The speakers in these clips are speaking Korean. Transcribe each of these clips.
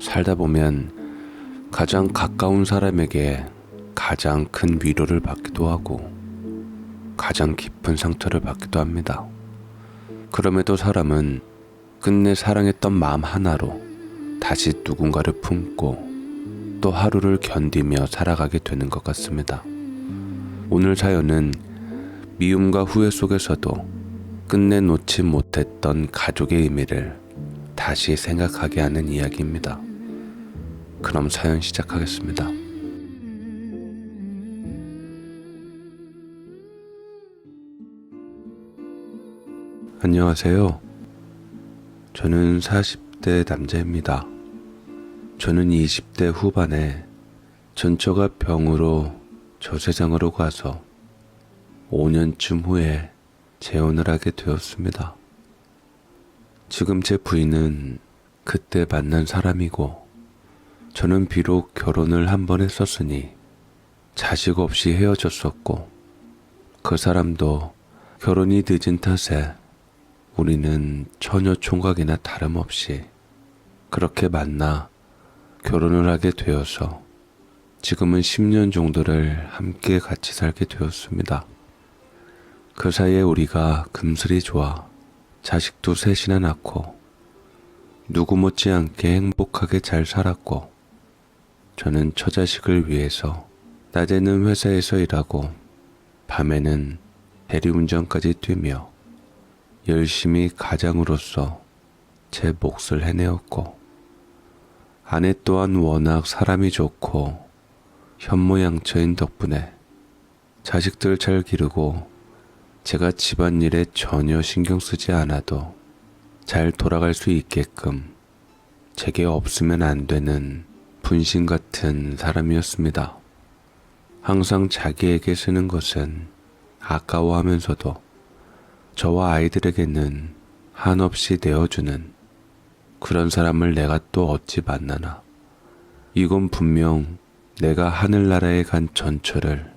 살다 보면 가장 가까운 사람에게 가장 큰 위로를 받기도 하고 가장 깊은 상처를 받기도 합니다. 그럼에도 사람은 끝내 사랑했던 마음 하나로 다시 누군가를 품고 또 하루를 견디며 살아가게 되는 것 같습니다. 오늘 사연은 미움과 후회 속에서도 끝내 놓지 못했던 가족의 의미를 다시 생각하게 하는 이야기입니다. 그럼 사연 시작하겠습니다. 안녕하세요. 저는 40대 남자입니다. 저는 20대 후반에 전처가 병으로 조세장으로 가서 5년쯤 후에 재혼을 하게 되었습니다. 지금 제 부인은 그때 만난 사람이고 저는 비록 결혼을 한 번 했었으니 자식 없이 헤어졌었고 그 사람도 결혼이 늦은 탓에 우리는 처녀 총각이나 다름없이 그렇게 만나 결혼을 하게 되어서 지금은 10년 정도를 함께 같이 살게 되었습니다. 그 사이에 우리가 금슬이 좋아 자식도 셋이나 낳고 누구 못지않게 행복하게 잘 살았고 저는 처자식을 위해서 낮에는 회사에서 일하고 밤에는 대리운전까지 뛰며 열심히 가장으로서 제 몫을 해내었고 아내 또한 워낙 사람이 좋고 현모양처인 덕분에 자식들 잘 기르고 제가 집안일에 전혀 신경 쓰지 않아도 잘 돌아갈 수 있게끔 제게 없으면 안 되는 분신 같은 사람이었습니다. 항상 자기에게 쓰는 것은 아까워하면서도 저와 아이들에게는 한없이 내어주는 그런 사람을 내가 또 어찌 만나나. 이건 분명 내가 하늘나라에 간 전처를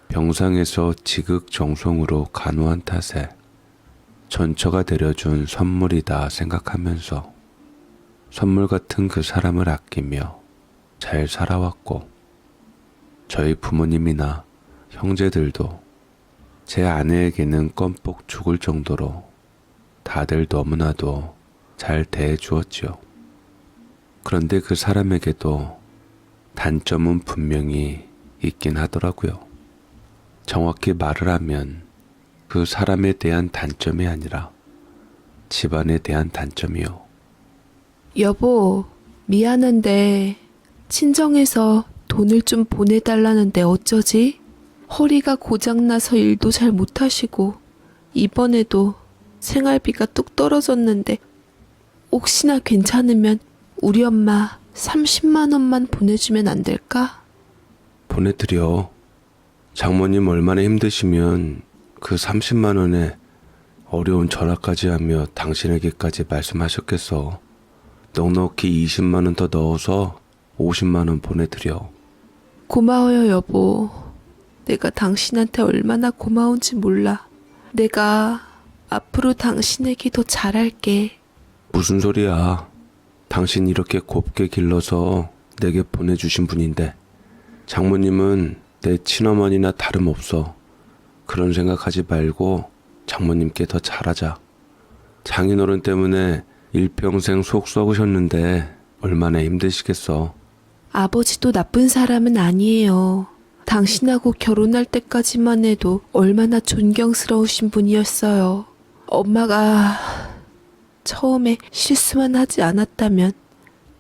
병상에서 지극정성으로 간호한 탓에 전처가 내려준 선물이다 생각하면서 선물 같은 그 사람을 아끼며 잘 살아왔고 저희 부모님이나 형제들도 제 아내에게는 껌뻑 죽을 정도로 다들 너무나도 잘 대해주었지요. 그런데 그 사람에게도 단점은 분명히 있긴 하더라고요. 정확히 말을 하면 그 사람에 대한 단점이 아니라 집안에 대한 단점이요. 여보, 미안한데 친정에서 돈을 좀 보내달라는데 어쩌지? 허리가 고장나서 일도 잘 못하시고 이번에도 생활비가 뚝 떨어졌는데 혹시나 괜찮으면 우리 엄마 30만 원만 보내주면 안 될까? 보내드려. 장모님 얼마나 힘드시면 그 30만 원에 어려운 전화까지 하며 당신에게까지 말씀하셨겠어. 넉넉히 20만 원 더 넣어서 50만 원 보내드려. 고마워요, 여보. 내가 당신한테 얼마나 고마운지 몰라. 내가 앞으로 당신에게 더 잘할게. 무슨 소리야. 당신 이렇게 곱게 길러서 내게 보내주신 분인데 장모님은 내 친어머니나 다름없어. 그런 생각하지 말고 장모님께 더 잘하자. 장인어른 때문에 일평생 속 썩으셨는데 얼마나 힘드시겠어. 아버지도 나쁜 사람은 아니에요. 당신하고 결혼할 때까지만 해도 얼마나 존경스러우신 분이었어요. 엄마가 처음에 실수만 하지 않았다면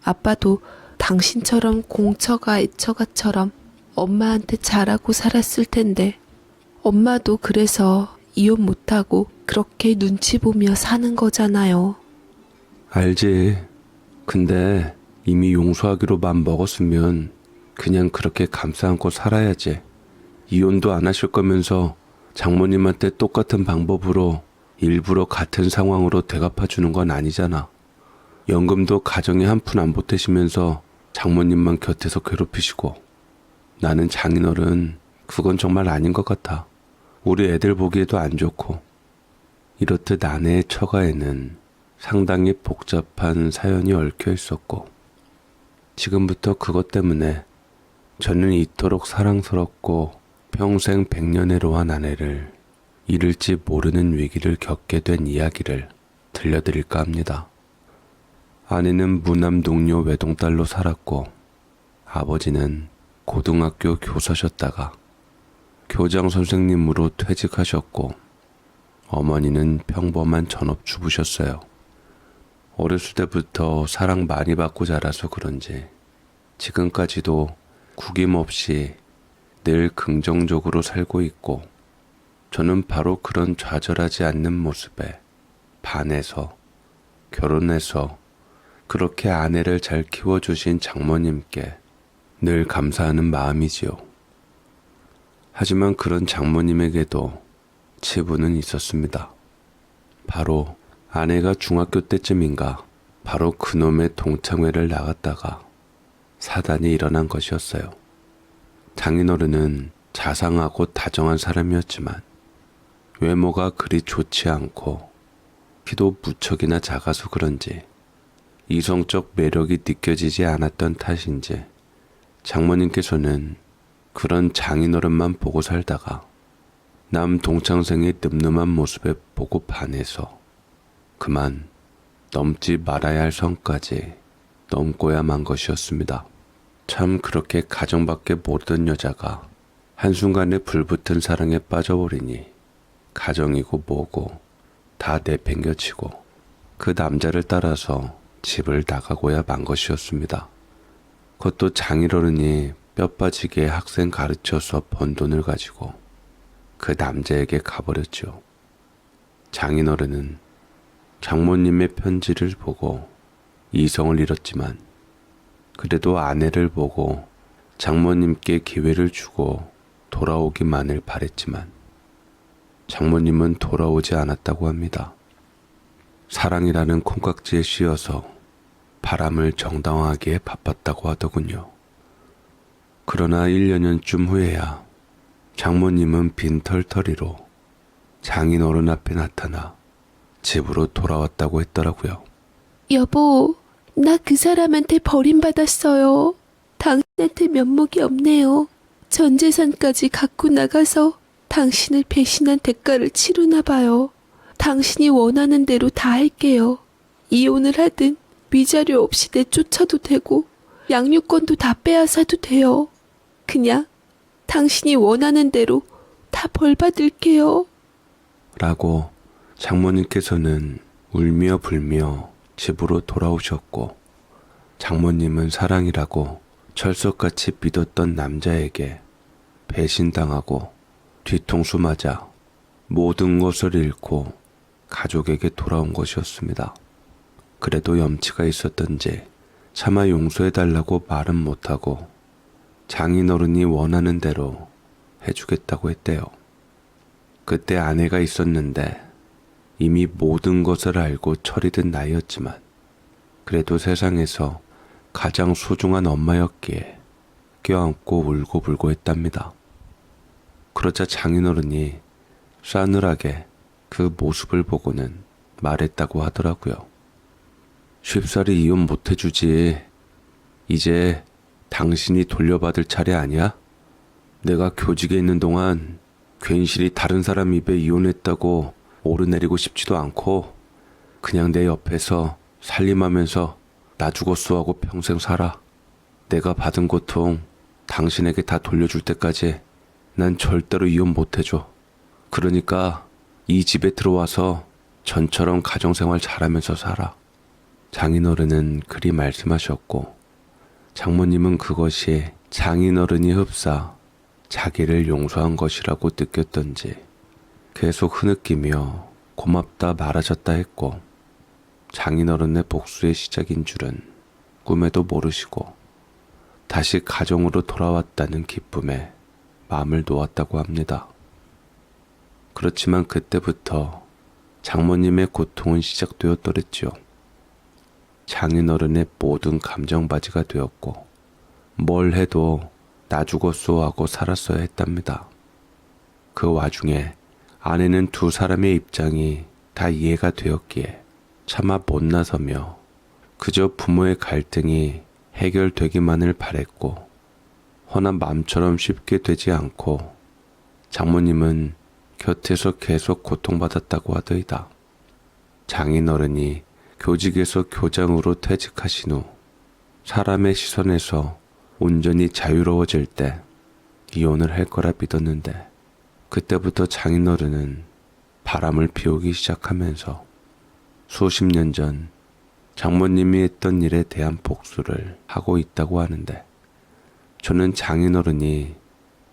아빠도 당신처럼 공처가 애처가처럼 엄마한테 잘하고 살았을 텐데 엄마도 그래서 이혼 못하고 그렇게 눈치 보며 사는 거잖아요. 알지. 근데 이미 용서하기로 맘 먹었으면 그냥 그렇게 감싸 안고 살아야지. 이혼도 안 하실 거면서 장모님한테 똑같은 방법으로 일부러 같은 상황으로 되갚아주는 건 아니잖아. 연금도 가정에 한 푼 안 보태시면서 장모님만 곁에서 괴롭히시고. 나는 장인어른 그건 정말 아닌 것 같아. 우리 애들 보기에도 안 좋고. 이렇듯 아내의 처가에는 상당히 복잡한 사연이 얽혀 있었고, 지금부터 그것 때문에 저는 이토록 사랑스럽고 평생 백년해로한 아내를 잃을지 모르는 위기를 겪게 된 이야기를 들려드릴까 합니다. 아내는 무남 동료 외동딸로 살았고, 아버지는 고등학교 교사셨다가 교장 선생님으로 퇴직하셨고, 어머니는 평범한 전업주부셨어요. 어렸을 때부터 사랑 많이 받고 자라서 그런지 지금까지도 구김없이 늘 긍정적으로 살고 있고, 저는 바로 그런 좌절하지 않는 모습에 반해서 결혼해서 그렇게 아내를 잘 키워주신 장모님께 늘 감사하는 마음이지요. 하지만 그런 장모님에게도 치부는 있었습니다. 바로 아내가 중학교 때쯤인가 바로 그놈의 동창회를 나갔다가 사단이 일어난 것이었어요. 장인어른은 자상하고 다정한 사람이었지만 외모가 그리 좋지 않고 키도 무척이나 작아서 그런지 이성적 매력이 느껴지지 않았던 탓인지 장모님께서는 그런 장인어른만 보고 살다가 남 동창생의 늠름한 모습에 보고 반해서 그만 넘지 말아야 할 선까지 넘고야 만 것이었습니다. 참 그렇게 가정밖에 모르던 여자가 한순간에 불붙은 사랑에 빠져버리니 가정이고 뭐고 다 내팽겨치고 그 남자를 따라서 집을 나가고야 만 것이었습니다. 그것도 장인어른이 뼈 빠지게 학생 가르쳐서 번 돈을 가지고 그 남자에게 가버렸죠. 장인어른은 장모님의 편지를 보고 이성을 잃었지만 그래도 아내를 보고 장모님께 기회를 주고 돌아오기만을 바랬지만 장모님은 돌아오지 않았다고 합니다. 사랑이라는 콩깍지에 씌어서 바람을 정당화하기에 바빴다고 하더군요. 그러나 1년여쯤 후에야 장모님은 빈털터리로 장인어른 앞에 나타나 집으로 돌아왔다고 했더라고요. 여보, 나 그 사람한테 버림받았어요. 당신한테 면목이 없네요. 전 재산까지 갖고 나가서 당신을 배신한 대가를 치르나 봐요. 당신이 원하는 대로 다 할게요. 이혼을 하든 위자료 없이 내쫓아도 되고 양육권도 다 빼앗아도 돼요. 그냥 당신이 원하는 대로 다 벌받을게요. 라고 장모님께서는 울며 불며 집으로 돌아오셨고, 장모님은 사랑이라고 철석같이 믿었던 남자에게 배신당하고 뒤통수 맞아 모든 것을 잃고 가족에게 돌아온 것이었습니다. 그래도 염치가 있었던지 차마 용서해달라고 말은 못하고 장인어른이 원하는 대로 해주겠다고 했대요. 그때 아내가 있었는데 이미 모든 것을 알고 철이 든 나이였지만 그래도 세상에서 가장 소중한 엄마였기에 껴안고 울고불고 했답니다. 그러자 장인어른이 싸늘하게 그 모습을 보고는 말했다고 하더라고요. 쉽사리 이혼 못해주지. 이제 당신이 돌려받을 차례 아니야? 내가 교직에 있는 동안 괜시리 다른 사람 입에 이혼했다고 오르내리고 싶지도 않고 그냥 내 옆에서 살림하면서 나 죽었어 하고 평생 살아. 내가 받은 고통 당신에게 다 돌려줄 때까지 난 절대로 이혼 못해줘. 그러니까 이 집에 들어와서 전처럼 가정생활 잘하면서 살아. 장인어른은 그리 말씀하셨고 장모님은 그것이 장인어른이 흡사 자기를 용서한 것이라고 느꼈던지 계속 흐느끼며 고맙다 말하셨다 했고, 장인어른의 복수의 시작인 줄은 꿈에도 모르시고 다시 가정으로 돌아왔다는 기쁨에 마음을 놓았다고 합니다. 그렇지만 그때부터 장모님의 고통은 시작되었더랬지요. 장인어른의 모든 감정바지가 되었고 뭘 해도 나 죽었소 하고 살았어야 했답니다. 그 와중에 아내는 두 사람의 입장이 다 이해가 되었기에 차마 못 나서며 그저 부모의 갈등이 해결되기만을 바랬고, 허나 마음처럼 쉽게 되지 않고 장모님은 곁에서 계속 고통받았다고 하더이다. 장인어른이 교직에서 교장으로 퇴직하신 후 사람의 시선에서 온전히 자유로워질 때 이혼을 할 거라 믿었는데, 그때부터 장인어른은 바람을 피우기 시작하면서 수십 년 전 장모님이 했던 일에 대한 복수를 하고 있다고 하는데, 저는 장인어른이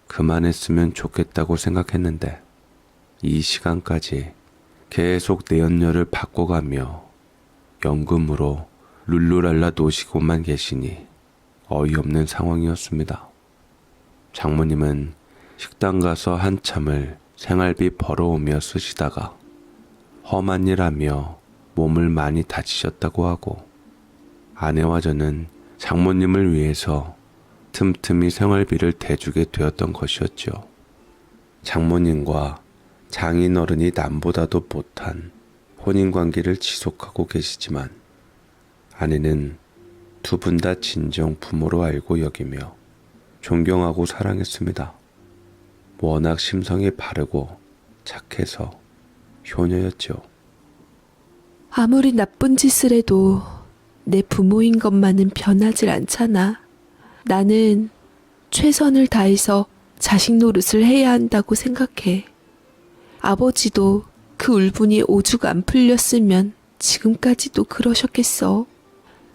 그만했으면 좋겠다고 생각했는데 이 시간까지 계속 내연녀를 바꿔가며 연금으로 룰루랄라 노시고만 계시니 어이없는 상황이었습니다. 장모님은 식당 가서 한참을 생활비 벌어오며 쓰시다가 험한 일 하며 몸을 많이 다치셨다고 하고, 아내와 저는 장모님을 위해서 틈틈이 생활비를 대주게 되었던 것이었죠. 장모님과 장인어른이 남보다도 못한 혼인관계를 지속하고 계시지만 아내는 두 분 다 진정 부모로 알고 여기며 존경하고 사랑했습니다. 워낙 심성이 바르고 착해서 효녀였죠. 아무리 나쁜 짓을 해도 내 부모인 것만은 변하질 않잖아. 나는 최선을 다해서 자식 노릇을 해야 한다고 생각해. 아버지도 그 울분이 오죽 안 풀렸으면 지금까지도 그러셨겠어.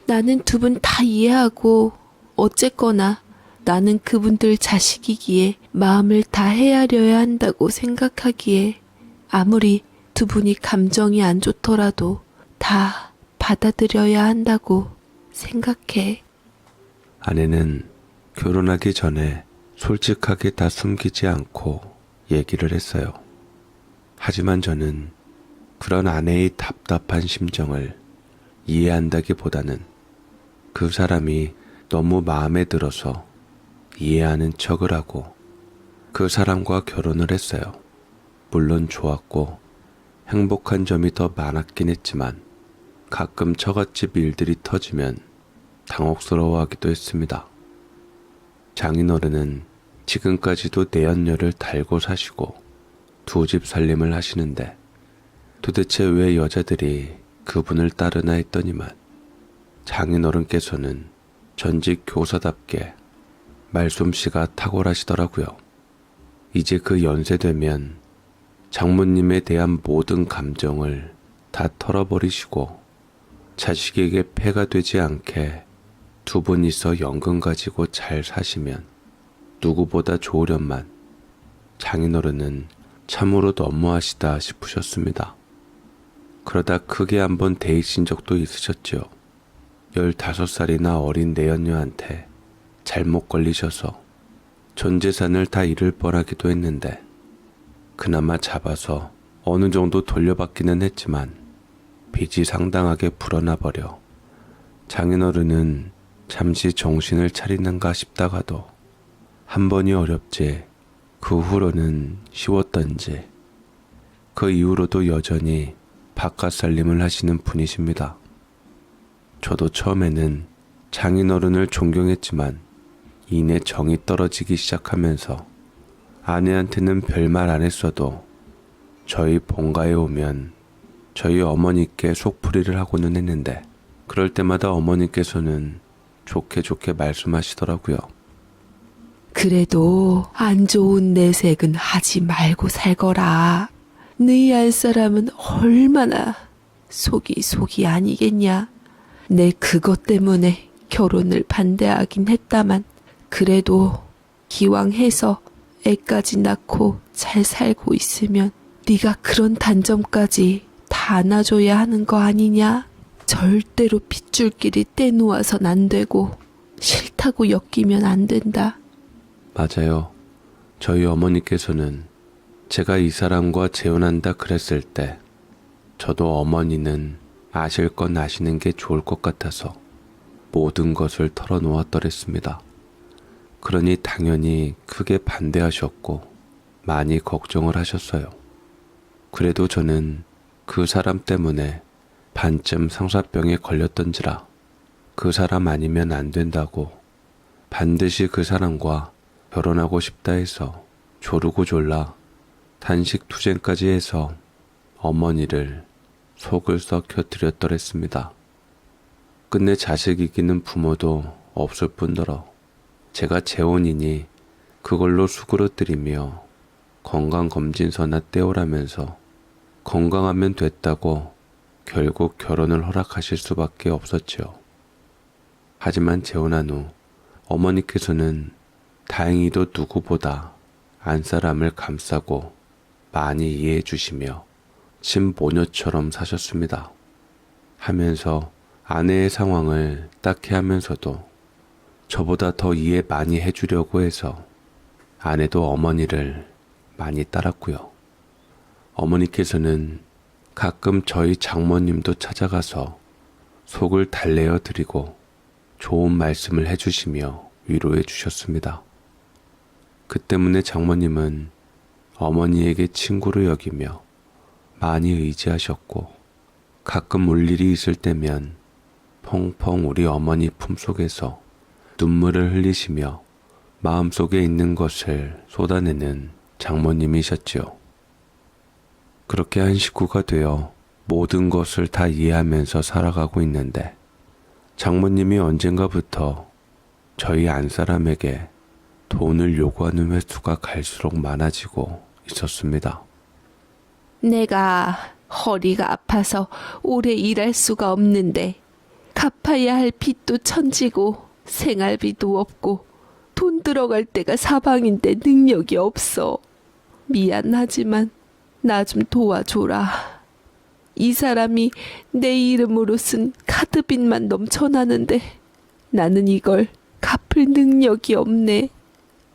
나는 두 분 다 이해하고 어쨌거나 나는 그분들 자식이기에 마음을 다 헤아려야 한다고 생각하기에 아무리 두 분이 감정이 안 좋더라도 다 받아들여야 한다고 생각해. 아내는 결혼하기 전에 솔직하게 다 숨기지 않고 얘기를 했어요. 하지만 저는 그런 아내의 답답한 심정을 이해한다기보다는 그 사람이 너무 마음에 들어서 이해하는 척을 하고 그 사람과 결혼을 했어요. 물론 좋았고 행복한 점이 더 많았긴 했지만 가끔 처갓집 일들이 터지면 당혹스러워하기도 했습니다. 장인어른은 지금까지도 내연녀를 달고 사시고 두 집 살림을 하시는데 도대체 왜 여자들이 그분을 따르나 했더니만 장인어른께서는 전직 교사답게 말솜씨가 탁월하시더라고요. 이제 그 연세 되면 장모님에 대한 모든 감정을 다 털어버리시고 자식에게 폐가 되지 않게 두 분이서 연금 가지고 잘 사시면 누구보다 좋으련만 장인어른은 참으로 너무하시다 싶으셨습니다. 그러다 크게 한번 데이신 적도 있으셨죠. 15살이나 어린 내연녀한테 잘못 걸리셔서 전 재산을 다 잃을 뻔하기도 했는데 그나마 잡아서 어느 정도 돌려받기는 했지만 빚이 상당하게 불어나 버려 장인어른은 잠시 정신을 차리는가 싶다가도 한 번이 어렵지 그 후로는 쉬웠던지 그 이후로도 여전히 바깥 살림을 하시는 분이십니다. 저도 처음에는 장인어른을 존경했지만 이내 정이 떨어지기 시작하면서 아내한테는 별말 안 했어도 저희 본가에 오면 저희 어머니께 속풀이를 하고는 했는데 그럴 때마다 어머니께서는 좋게 말씀하시더라고요. 그래도 안 좋은 내색은 하지 말고 살거라. 너희 알 사람은 얼마나 속이 아니겠냐. 내 그것 때문에 결혼을 반대하긴 했다만 그래도 기왕 해서 애까지 낳고 잘 살고 있으면 네가 그런 단점까지 다 안아줘야 하는 거 아니냐. 절대로 핏줄끼리 떼놓아선 안 되고 싫다고 엮이면 안 된다. 맞아요. 저희 어머니께서는 제가 이 사람과 재혼한다 그랬을 때 저도 어머니는 아실 건 아시는 게 좋을 것 같아서 모든 것을 털어놓았더랬습니다. 그러니 당연히 크게 반대하셨고 많이 걱정을 하셨어요. 그래도 저는 그 사람 때문에 반쯤 상사병에 걸렸던지라 그 사람 아니면 안 된다고 반드시 그 사람과 결혼하고 싶다 해서 조르고 졸라 단식 투쟁까지 해서 어머니를 속을 썩혀 드렸더랬습니다. 끝내 자식 이기는 부모도 없을 뿐더러 제가 재혼이니 그걸로 수그러뜨리며 건강검진서나 떼오라면서 건강하면 됐다고 결국 결혼을 허락하실 수밖에 없었지요. 하지만 재혼한 후 어머니께서는 다행히도 누구보다 안사람을 감싸고 많이 이해해 주시며 친모녀처럼 사셨습니다. 하면서 아내의 상황을 딱히 하면서도 저보다 더 이해 많이 해주려고 해서 아내도 어머니를 많이 따랐고요. 어머니께서는 가끔 저희 장모님도 찾아가서 속을 달래어 드리고 좋은 말씀을 해주시며 위로해 주셨습니다. 그 때문에 장모님은 어머니에게 친구로 여기며 많이 의지하셨고 가끔 울 일이 있을 때면 펑펑 우리 어머니 품속에서 눈물을 흘리시며 마음속에 있는 것을 쏟아내는 장모님이셨지요. 그렇게 한 식구가 되어 모든 것을 다 이해하면서 살아가고 있는데 장모님이 언젠가부터 저희 안사람에게 돈을 요구하는 횟수가 갈수록 많아지고 있었습니다. 내가 허리가 아파서 오래 일할 수가 없는데 갚아야 할 빚도 천지고 생활비도 없고 돈 들어갈 때가 사방인데 능력이 없어. 미안하지만 나 좀 도와줘라. 이 사람이 내 이름으로 쓴 카드빚만 넘쳐나는데 나는 이걸 갚을 능력이 없네.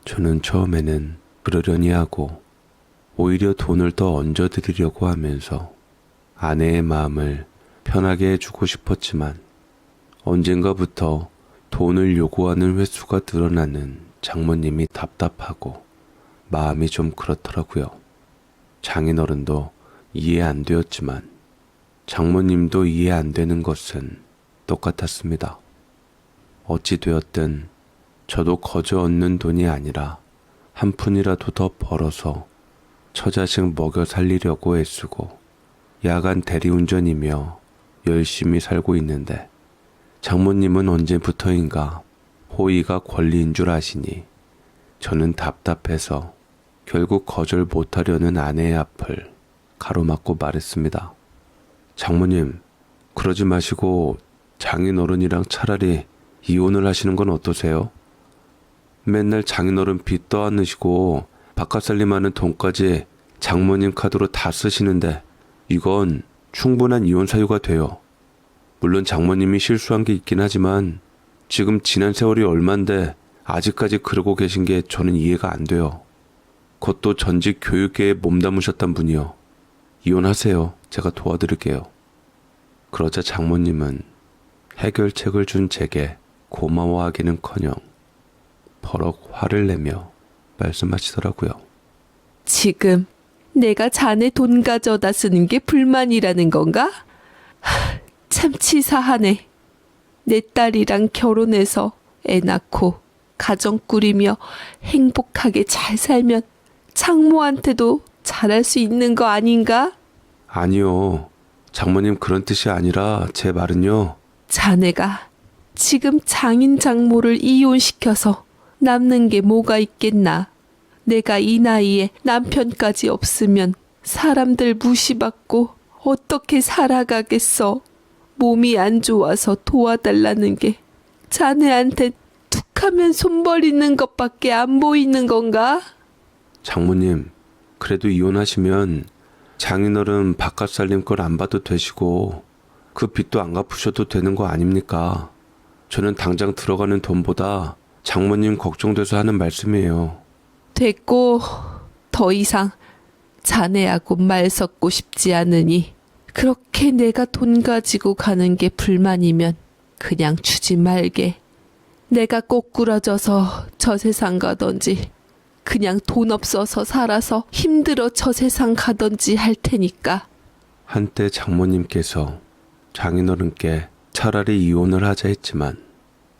저는 처음에는 그러려니 하고 오히려 돈을 더 얹어드리려고 하면서 아내의 마음을 편하게 해주고 싶었지만 언젠가부터 돈을 요구하는 횟수가 늘어나는 장모님이 답답하고 마음이 좀 그렇더라고요. 장인어른도 이해 안 되었지만 장모님도 이해 안 되는 것은 똑같았습니다. 어찌 되었든 저도 거저 얻는 돈이 아니라 한 푼이라도 더 벌어서 처자식 먹여 살리려고 애쓰고 야간 대리운전이며 열심히 살고 있는데 장모님은 언제부터인가 호의가 권리인 줄 아시니 저는 답답해서 결국 거절 못하려는 아내의 앞을 가로막고 말했습니다. 장모님, 그러지 마시고 장인어른이랑 차라리 이혼을 하시는 건 어떠세요? 맨날 장인어른 빚 떠안으시고 바깥 살림하는 돈까지 장모님 카드로 다 쓰시는데 이건 충분한 이혼 사유가 돼요. 물론 장모님이 실수한 게 있긴 하지만 지금 지난 세월이 얼만데 아직까지 그러고 계신 게 저는 이해가 안 돼요. 그것도 전직 교육계에 몸담으셨단 분이요. 이혼하세요. 제가 도와드릴게요. 그러자 장모님은 해결책을 준 제게 고마워하기는커녕 버럭 화를 내며 말씀하시더라고요. 지금 내가 자네 돈 가져다 쓰는 게 불만이라는 건가? 참 치사하네. 내 딸이랑 결혼해서 애 낳고 가정 꾸리며 행복하게 잘 살면 장모한테도 잘할 수 있는 거 아닌가? 아니요. 장모님 그런 뜻이 아니라 제 말은요. 자네가 지금 장인 장모를 이혼시켜서 남는 게 뭐가 있겠나? 내가 이 나이에 남편까지 없으면 사람들 무시받고 어떻게 살아가겠어? 몸이 안 좋아서 도와달라는 게 자네한테 툭하면 손 버리는 것밖에 안 보이는 건가? 장모님, 그래도 이혼하시면 장인어른 바깥 살림 걸 안 봐도 되시고 그 빚도 안 갚으셔도 되는 거 아닙니까? 저는 당장 들어가는 돈보다 장모님 걱정돼서 하는 말씀이에요. 됐고 더 이상 자네하고 말 섞고 싶지 않으니 그렇게 내가 돈 가지고 가는 게 불만이면 그냥 주지 말게. 내가 꼬꾸라져서 저 세상 가던지 그냥 돈 없어서 살아서 힘들어 저 세상 가던지 할 테니까. 한때 장모님께서 장인어른께 차라리 이혼을 하자 했지만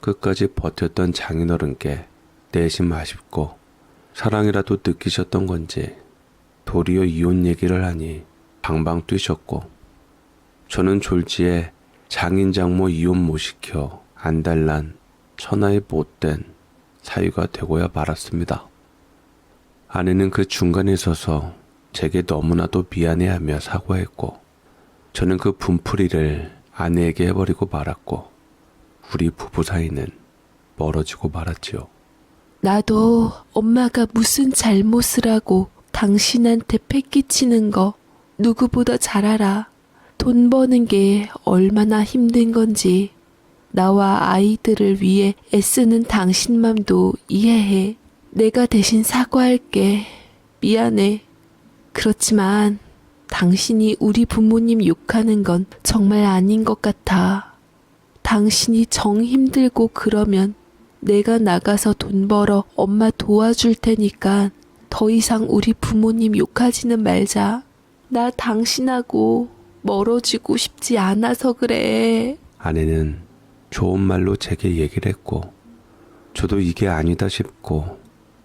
끝까지 버텼던 장인어른께 내심 아쉽고 사랑이라도 느끼셨던 건지 도리어 이혼 얘기를 하니 방방 뛰셨고 저는 졸지에 장인 장모 이혼 못 시켜 안달난 천하의 못된 사위가 되고야 말았습니다. 아내는 그 중간에 서서 제게 너무나도 미안해하며 사과했고 저는 그 분풀이를 아내에게 해버리고 말았고 우리 부부 사이는 멀어지고 말았지요. 나도 엄마가 무슨 잘못을 하고 당신한테 패기치는 거 누구보다 잘 알아. 돈 버는 게 얼마나 힘든 건지 나와 아이들을 위해 애쓰는 당신 맘도 이해해. 내가 대신 사과할게. 미안해. 그렇지만 당신이 우리 부모님 욕하는 건 정말 아닌 것 같아. 당신이 정 힘들고 그러면 내가 나가서 돈 벌어 엄마 도와줄 테니까 더 이상 우리 부모님 욕하지는 말자. 나 당신하고 멀어지고 싶지 않아서 그래. 아내는 좋은 말로 제게 얘기를 했고 저도 이게 아니다 싶고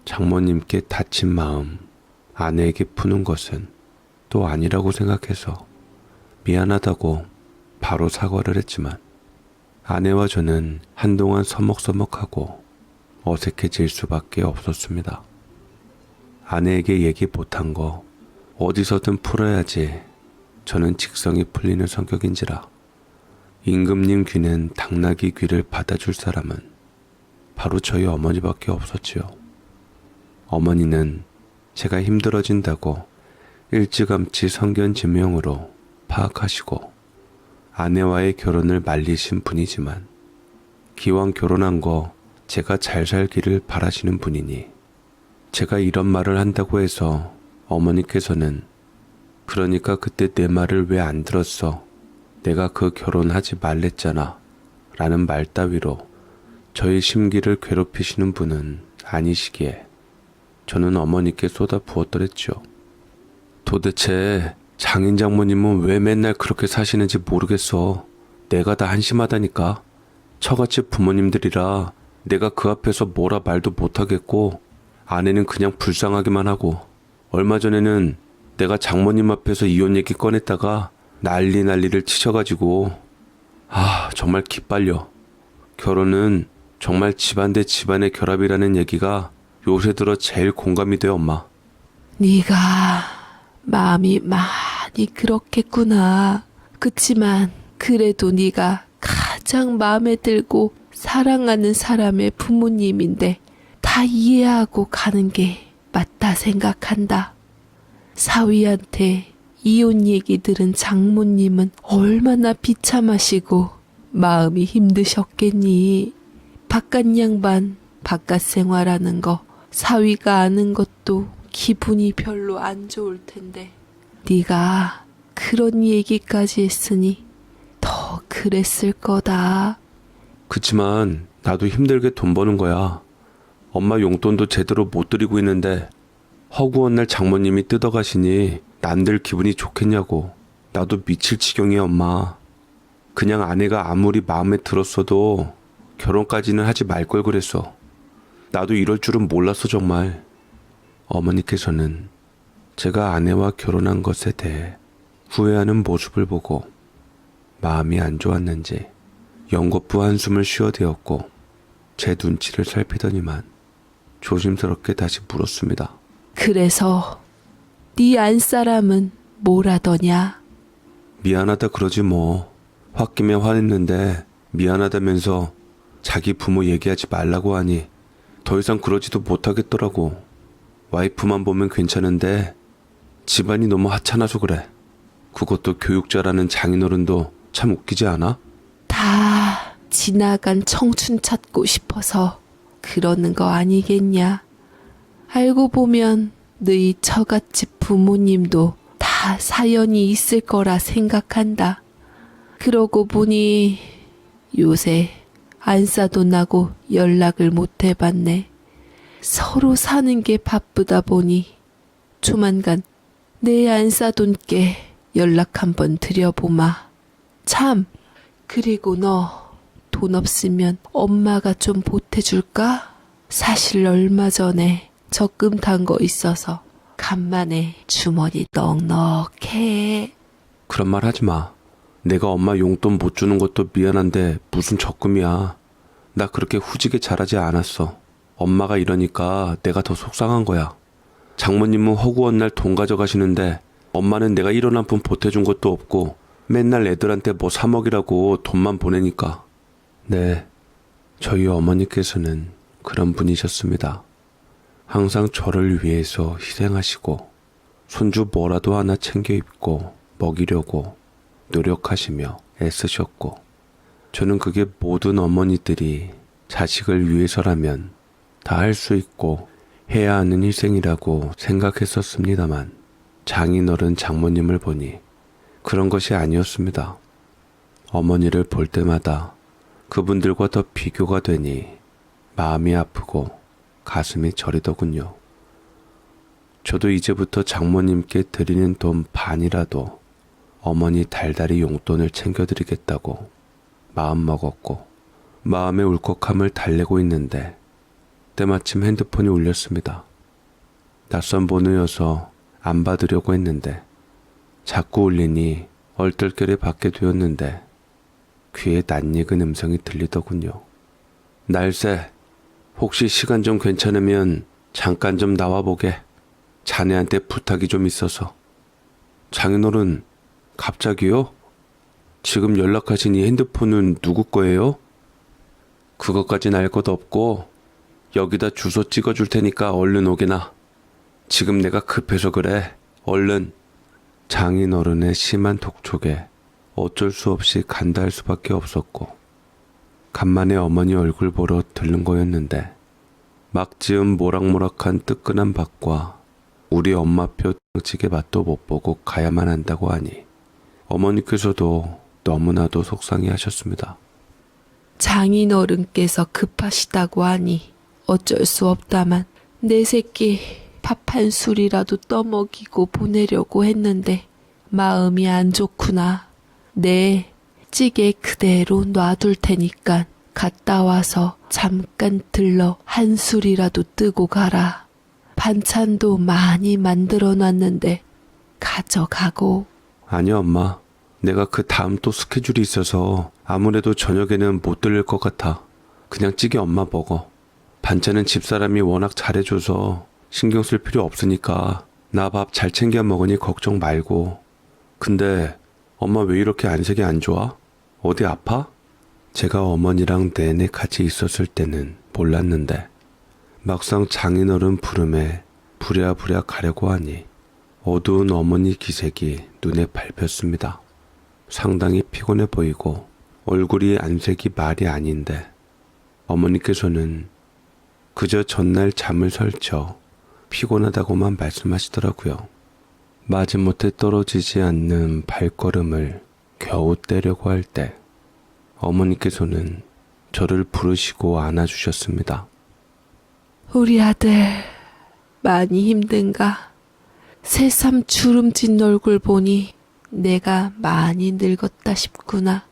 장모님께 다친 마음 아내에게 푸는 것은 또 아니라고 생각해서 미안하다고 바로 사과를 했지만 아내와 저는 한동안 서먹서먹하고 어색해질 수밖에 없었습니다. 아내에게 얘기 못한 거 어디서든 풀어야지 저는 직성이 풀리는 성격인지라 임금님 귀는 당나귀 귀를 받아줄 사람은 바로 저희 어머니밖에 없었지요. 어머니는 제가 힘들어진다고 일찌감치 성견지명으로 파악하시고 아내와의 결혼을 말리신 분이지만 기왕 결혼한 거 제가 잘 살기를 바라시는 분이니 제가 이런 말을 한다고 해서 어머니께서는 그러니까 그때 내 말을 왜 안 들었어? 내가 그 결혼하지 말랬잖아 라는 말 따위로 저의 심기를 괴롭히시는 분은 아니시기에 저는 어머니께 쏟아 부었더랬죠. 도대체 장인 장모님은 왜 맨날 그렇게 사시는지 모르겠어. 내가 다 한심하다니까. 처갓집 부모님들이라 내가 그 앞에서 뭐라 말도 못하겠고 아내는 그냥 불쌍하기만 하고 얼마 전에는 내가 장모님 앞에서 이혼 얘기 꺼냈다가 난리를 치셔가지고 정말 기빨려. 결혼은 정말 집안 대 집안의 결합이라는 얘기가 요새 들어 제일 공감이 돼 엄마. 네가 마음이 많이 그렇겠구나. 그치만 그래도 네가 가장 마음에 들고 사랑하는 사람의 부모님인데 다 이해하고 가는 게 맞다 생각한다. 사위한테 이혼 얘기 들은 장모님은 얼마나 비참하시고 마음이 힘드셨겠니. 바깥 양반 바깥 생활하는 거 사위가 아는 것도 기분이 별로 안 좋을 텐데 네가 그런 얘기까지 했으니 더 그랬을 거다. 그치만 나도 힘들게 돈 버는 거야. 엄마 용돈도 제대로 못 드리고 있는데 허구한 날 장모님이 뜯어가시니 난들 기분이 좋겠냐고. 나도 미칠 지경이야 엄마. 그냥 아내가 아무리 마음에 들었어도 결혼까지는 하지 말 걸 그랬어. 나도 이럴 줄은 몰랐어 정말. 어머니께서는 제가 아내와 결혼한 것에 대해 후회하는 모습을 보고 마음이 안 좋았는지 연거푸 한숨을 쉬어대었고 제 눈치를 살피더니만 조심스럽게 다시 물었습니다. 그래서 네 안사람은 뭘 하더냐? 미안하다 그러지 뭐. 홧김에 화냈는데 미안하다면서 자기 부모 얘기하지 말라고 하니 더 이상 그러지도 못하겠더라고. 와이프만 보면 괜찮은데 집안이 너무 하찮아서 그래. 그것도 교육자라는 장인어른도 참 웃기지 않아? 다 지나간 청춘 찾고 싶어서 그러는 거 아니겠냐? 알고 보면 너희 처갓집 부모님도 다 사연이 있을 거라 생각한다. 그러고 보니 요새 안사도 나고 연락을 못 해봤네. 서로 사는 게 바쁘다 보니 조만간 내 안사돈께 연락 한번 드려보마. 참, 그리고 너 돈 없으면 엄마가 좀 보태줄까? 사실 얼마 전에 적금 탄 거 있어서 간만에 주머니 넉넉해. 그런 말 하지 마. 내가 엄마 용돈 못 주는 것도 미안한데 무슨 적금이야. 나 그렇게 후지게 잘하지 않았어. 엄마가 이러니까 내가 더 속상한 거야. 장모님은 허구한 날 돈 가져가시는데 엄마는 내가 1원 한 푼 보태준 것도 없고 맨날 애들한테 뭐 사 먹이라고 돈만 보내니까. 네, 저희 어머니께서는 그런 분이셨습니다. 항상 저를 위해서 희생하시고 손주 뭐라도 하나 챙겨 입고 먹이려고 노력하시며 애쓰셨고, 저는 그게 모든 어머니들이 자식을 위해서라면 다 할 수 있고 해야 하는 희생이라고 생각했었습니다만, 장인어른 장모님을 보니 그런 것이 아니었습니다. 어머니를 볼 때마다 그분들과 더 비교가 되니 마음이 아프고 가슴이 저리더군요. 저도 이제부터 장모님께 드리는 돈 반이라도 어머니 달달이 용돈을 챙겨드리겠다고 마음먹었고, 마음의 울컥함을 달래고 있는데 때마침 핸드폰이 울렸습니다. 낯선 번호여서 안 받으려고 했는데 자꾸 울리니 얼떨결에 받게 되었는데 귀에 낯익은 음성이 들리더군요. 날새, 혹시 시간 좀 괜찮으면 잠깐 좀 나와보게. 자네한테 부탁이 좀 있어서. 장인어른, 갑자기요? 지금 연락하신 이 핸드폰은 누구 거예요? 그것까진 알 것 없고 여기다 주소 찍어줄 테니까 얼른 오게나. 지금 내가 급해서 그래. 얼른. 장인어른의 심한 독촉에 어쩔 수 없이 간다 할 수밖에 없었고, 간만에 어머니 얼굴 보러 들른 거였는데 막 지은 모락모락한 뜨끈한 밥과 우리 엄마표 찌개 맛도 못 보고 가야만 한다고 하니 어머니께서도 너무나도 속상해 하셨습니다. 장인어른께서 급하시다고 하니 어쩔 수 없다만 내 새끼 밥 한 술이라도 떠먹이고 보내려고 했는데 마음이 안 좋구나. 네, 찌개 그대로 놔둘 테니까 갔다 와서 잠깐 들러 한 술이라도 뜨고 가라. 반찬도 많이 만들어 놨는데 가져가고. 아니요, 엄마. 내가 그 다음 또 스케줄이 있어서 아무래도 저녁에는 못 들릴 것 같아. 그냥 찌개 엄마 먹어. 반찬은 집사람이 워낙 잘해줘서 신경 쓸 필요 없으니까 나 밥 잘 챙겨 먹으니 걱정 말고. 근데 엄마 왜 이렇게 안색이 안 좋아? 어디 아파? 제가 어머니랑 내내 같이 있었을 때는 몰랐는데 막상 장인어른 부름에 부랴부랴 가려고 하니 어두운 어머니 기색이 눈에 밟혔습니다. 상당히 피곤해 보이고 얼굴이 안색이 말이 아닌데 어머니께서는 그저 전날 잠을 설쳐 피곤하다고만 말씀하시더라고요. 마지못해 떨어지지 않는 발걸음을 겨우 떼려고 할 때 어머니께서는 저를 부르시고 안아주셨습니다. 우리 아들 많이 힘든가? 새삼 주름진 얼굴 보니 내가 많이 늙었다 싶구나.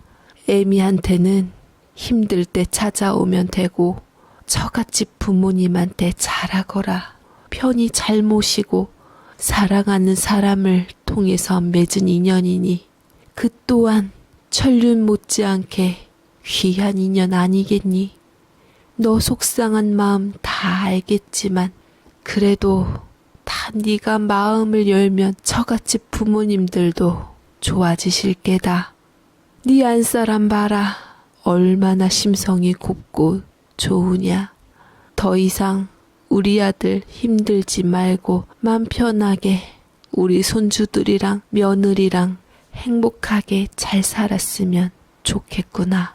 애미한테는 힘들 때 찾아오면 되고 처갓집 부모님한테 잘하거라. 편히 잘 모시고 사랑하는 사람을 통해서 맺은 인연이니 그 또한 천륜 못지않게 귀한 인연 아니겠니? 너 속상한 마음 다 알겠지만 그래도 다 네가 마음을 열면 처갓집 부모님들도 좋아지실 게다. 네 안사람 봐라. 얼마나 심성이 곱고 좋으냐. 더 이상 우리 아들 힘들지 말고 맘 편하게 우리 손주들이랑 며느리랑 행복하게 잘 살았으면 좋겠구나.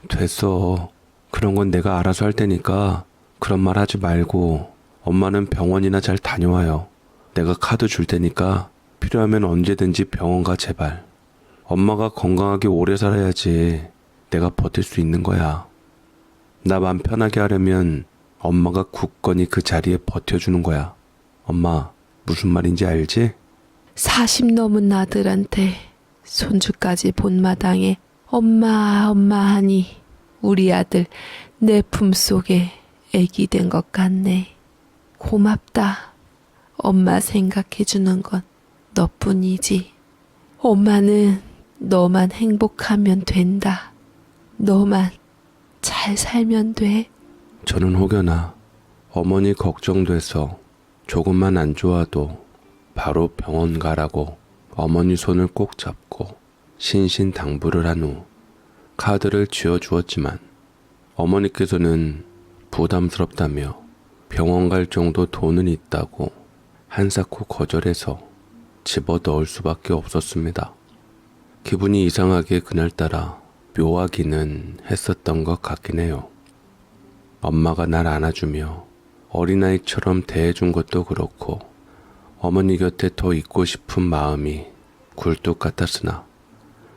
됐어. 그런 건 내가 알아서 할 테니까 그런 말 하지 말고 엄마는 병원이나 잘 다녀와요. 내가 카드 줄 테니까 필요하면 언제든지 병원 가 제발. 엄마가 건강하게 오래 살아야지 내가 버틸 수 있는 거야. 나 맘 편하게 하려면 엄마가 굳건히 그 자리에 버텨주는 거야. 엄마, 무슨 말인지 알지? 40 넘은 아들한테 손주까지 본 마당에 엄마, 엄마 하니 우리 아들 내 품속에 애기 된 것 같네. 고맙다. 엄마 생각해주는 건 너뿐이지. 엄마는 너만 행복하면 된다. 너만 잘 살면 돼. 저는 혹여나 어머니 걱정돼서 조금만 안 좋아도 바로 병원 가라고 어머니 손을 꼭 잡고 신신당부를 한 후 카드를 쥐어주었지만 어머니께서는 부담스럽다며 병원 갈 정도 돈은 있다고 한사코 거절해서 집어넣을 수밖에 없었습니다. 기분이 이상하게 그날따라 묘하기는 했었던 것 같긴 해요. 엄마가 날 안아주며 어린아이처럼 대해준 것도 그렇고 어머니 곁에 더 있고 싶은 마음이 굴뚝 같았으나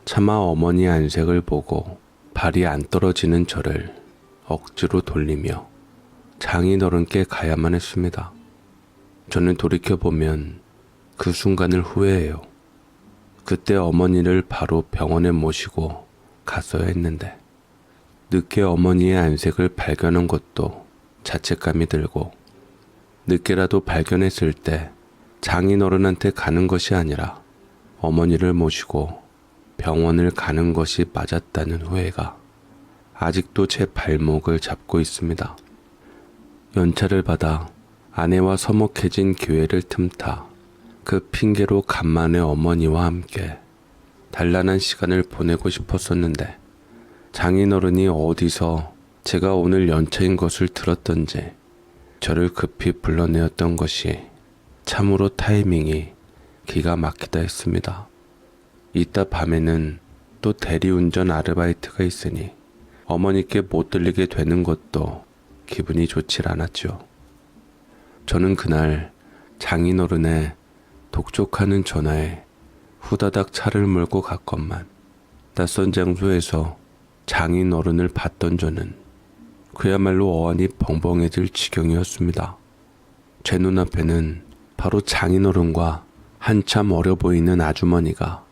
차마 어머니 안색을 보고 발이 안 떨어지는 저를 억지로 돌리며 장인어른께 가야만 했습니다. 저는 돌이켜보면 그 순간을 후회해요. 그때 어머니를 바로 병원에 모시고 갔어야 했는데 늦게 어머니의 안색을 발견한 것도 자책감이 들고 늦게라도 발견했을 때 장인어른한테 가는 것이 아니라 어머니를 모시고 병원을 가는 것이 맞았다는 후회가 아직도 제 발목을 잡고 있습니다. 연차를 받아 아내와 서먹해진 기회를 틈타 그 핑계로 간만에 어머니와 함께 단란한 시간을 보내고 싶었었는데 장인어른이 어디서 제가 오늘 연차인 것을 들었던지 저를 급히 불러내었던 것이 참으로 타이밍이 기가 막히다 했습니다. 이따 밤에는 또 대리운전 아르바이트가 있으니 어머니께 못 들리게 되는 것도 기분이 좋질 않았죠. 저는 그날 장인어른의 독촉하는 전화에 후다닥 차를 몰고 갔건만 낯선 장소에서 장인어른을 봤던 저는 그야말로 어안이 벙벙해질 지경이었습니다. 제 눈앞에는 바로 장인어른과 한참 어려 보이는 아주머니가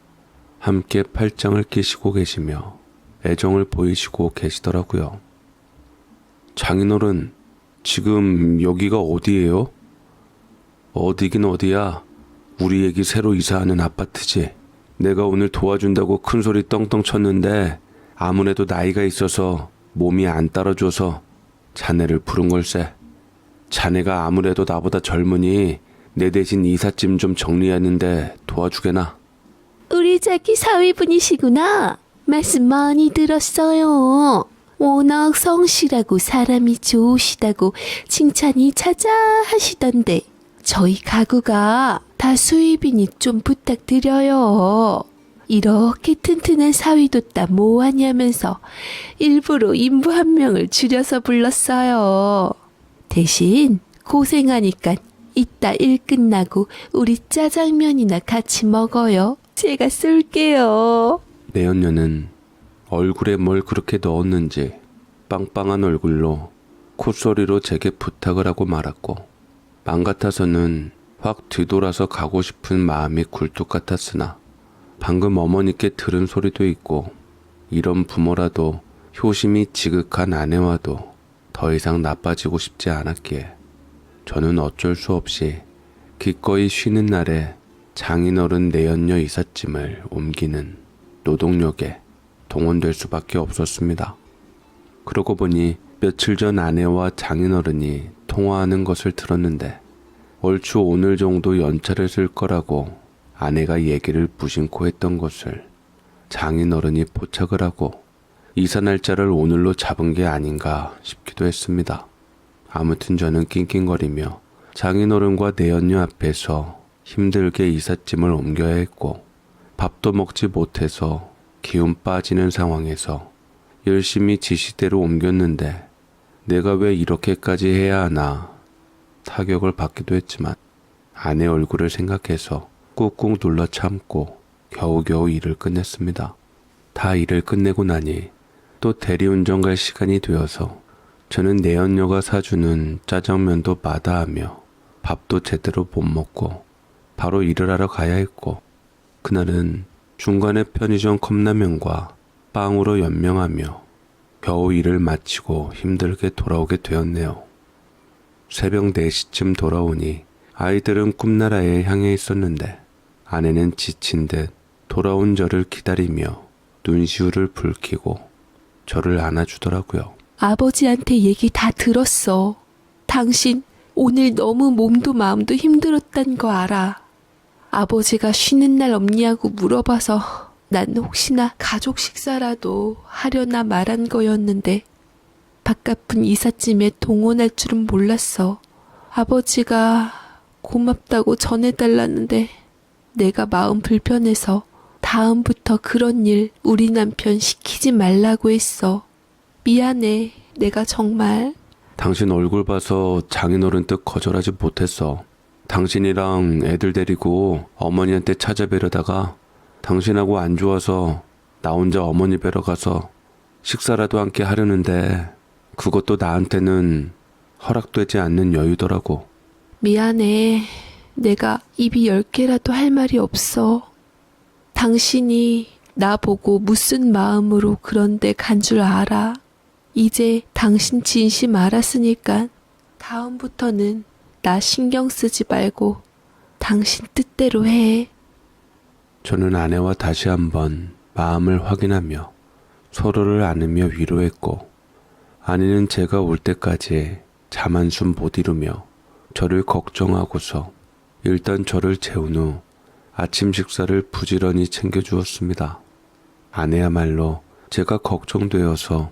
함께 팔짱을 끼시고 계시며 애정을 보이시고 계시더라고요. 장인어른, 지금 여기가 어디예요? 어디긴 어디야. 우리 애기 새로 이사하는 아파트지. 내가 오늘 도와준다고 큰소리 떵떵 쳤는데 아무래도 나이가 있어서 몸이 안 따라줘서 자네를 부른 걸세. 자네가 아무래도 나보다 젊으니 내 대신 이삿짐 좀 정리하는데 도와주게나. 우리 자기 사위분이시구나. 말씀 많이 들었어요. 워낙 성실하고 사람이 좋으시다고 칭찬이 자자하시던데 저희 가구가 다 수입이니 좀 부탁드려요. 이렇게 튼튼한 사위뒀다 뭐하냐면서 일부러 인부 한 명을 줄여서 불렀어요. 대신 고생하니까 이따 일 끝나고 우리 짜장면이나 같이 먹어요. 제가 쏠게요. 내연녀는 얼굴에 뭘 그렇게 넣었는지 빵빵한 얼굴로 콧소리로 제게 부탁을 하고 말았고 맘 같아서는 확 뒤돌아서 가고 싶은 마음이 굴뚝 같았으나 방금 어머니께 들은 소리도 있고 이런 부모라도 효심이 지극한 아내와도 더 이상 나빠지고 싶지 않았기에 저는 어쩔 수 없이 기꺼이 쉬는 날에 장인어른 내연녀 이삿짐을 옮기는 노동력에 동원될 수밖에 없었습니다. 그러고 보니 며칠 전 아내와 장인어른이 통화하는 것을 들었는데 얼추 오늘 정도 연차를 쓸 거라고 아내가 얘기를 무심코 했던 것을 장인어른이 포착을 하고 이사 날짜를 오늘로 잡은 게 아닌가 싶기도 했습니다. 아무튼 저는 낑낑거리며 장인어른과 내연녀 앞에서 힘들게 이삿짐을 옮겨야 했고 밥도 먹지 못해서 기운 빠지는 상황에서 열심히 지시대로 옮겼는데 내가 왜 이렇게까지 해야 하나 타격을 받기도 했지만 아내 얼굴을 생각해서 꾹꾹 눌러 참고 겨우겨우 일을 끝냈습니다. 다 일을 끝내고 나니 또 대리운전 갈 시간이 되어서 저는 내연녀가 사주는 짜장면도 마다하며 밥도 제대로 못 먹고 바로 일을 하러 가야 했고 그날은 중간에 편의점 컵라면과 빵으로 연명하며 겨우 일을 마치고 힘들게 돌아오게 되었네요. 새벽 4시쯤 돌아오니 아이들은 꿈나라에 향해 있었는데 아내는 지친 듯 돌아온 저를 기다리며 눈시울을 붉히고 저를 안아주더라고요. 아버지한테 얘기 다 들었어. 당신 오늘 너무 몸도 마음도 힘들었단 거 알아. 아버지가 쉬는 날 없냐고 물어봐서 난 혹시나 가족 식사라도 하려나 말한 거였는데 바깥분 이삿짐에 동원할 줄은 몰랐어. 아버지가 고맙다고 전해달라는데 내가 마음 불편해서 다음부터 그런 일 우리 남편 시키지 말라고 했어. 미안해. 내가 정말. 당신 얼굴 봐서 장인어른 뜻 거절하지 못했어. 당신이랑 애들 데리고 어머니한테 찾아뵈려다가 당신하고 안 좋아서 나 혼자 어머니 뵈러 가서 식사라도 함께 하려는데 그것도 나한테는 허락되지 않는 여유더라고. 미안해. 내가 입이 10개라도 할 말이 없어. 당신이 나보고 무슨 마음으로 그런데 간 줄 알아. 이제 당신 진심 알았으니까 다음부터는 나 신경 쓰지 말고 당신 뜻대로 해. 저는 아내와 다시 한번 마음을 확인하며 서로를 안으며 위로했고 아내는 제가 올 때까지 잠 한숨 못 이루며 저를 걱정하고서 일단 저를 재운 후 아침 식사를 부지런히 챙겨주었습니다. 아내야말로 제가 걱정되어서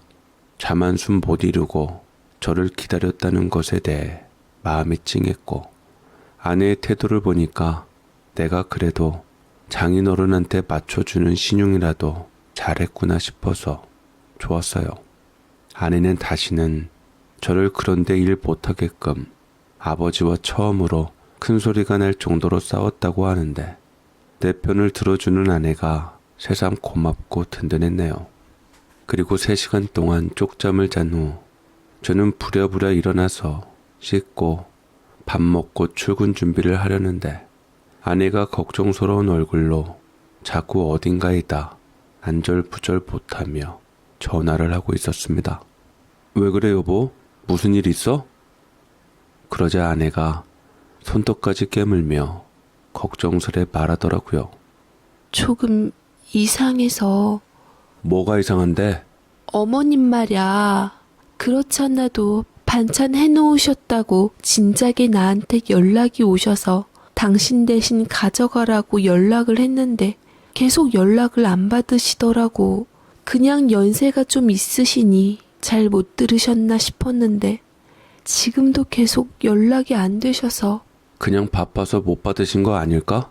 잠 한숨 못 이루고 저를 기다렸다는 것에 대해 마음이 찡했고 아내의 태도를 보니까 내가 그래도 장인어른한테 맞춰주는 신용이라도 잘했구나 싶어서 좋았어요. 아내는 다시는 저를 그런데 일 못하게끔 아버지와 처음으로 큰 소리가 날 정도로 싸웠다고 하는데 내 편을 들어주는 아내가 새삼 고맙고 든든했네요. 그리고 3시간 동안 쪽잠을 잔 후 저는 부랴부랴 일어나서 씻고 밥 먹고 출근 준비를 하려는데 아내가 걱정스러운 얼굴로 자꾸 어딘가에다 안절부절 못하며 전화를 하고 있었습니다. 왜 그래 여보? 무슨 일 있어? 그러자 아내가 손톱까지 깨물며 걱정스레 말하더라고요. 조금 이상해서. 뭐가 이상한데? 어머님 말야. 그렇잖아도 반찬 해놓으셨다고 진작에 나한테 연락이 오셔서 당신 대신 가져가라고 연락을 했는데 계속 연락을 안 받으시더라고. 그냥 연세가 좀 있으시니 잘 못 들으셨나 싶었는데 지금도 계속 연락이 안 되셔서. 그냥 바빠서 못 받으신 거 아닐까?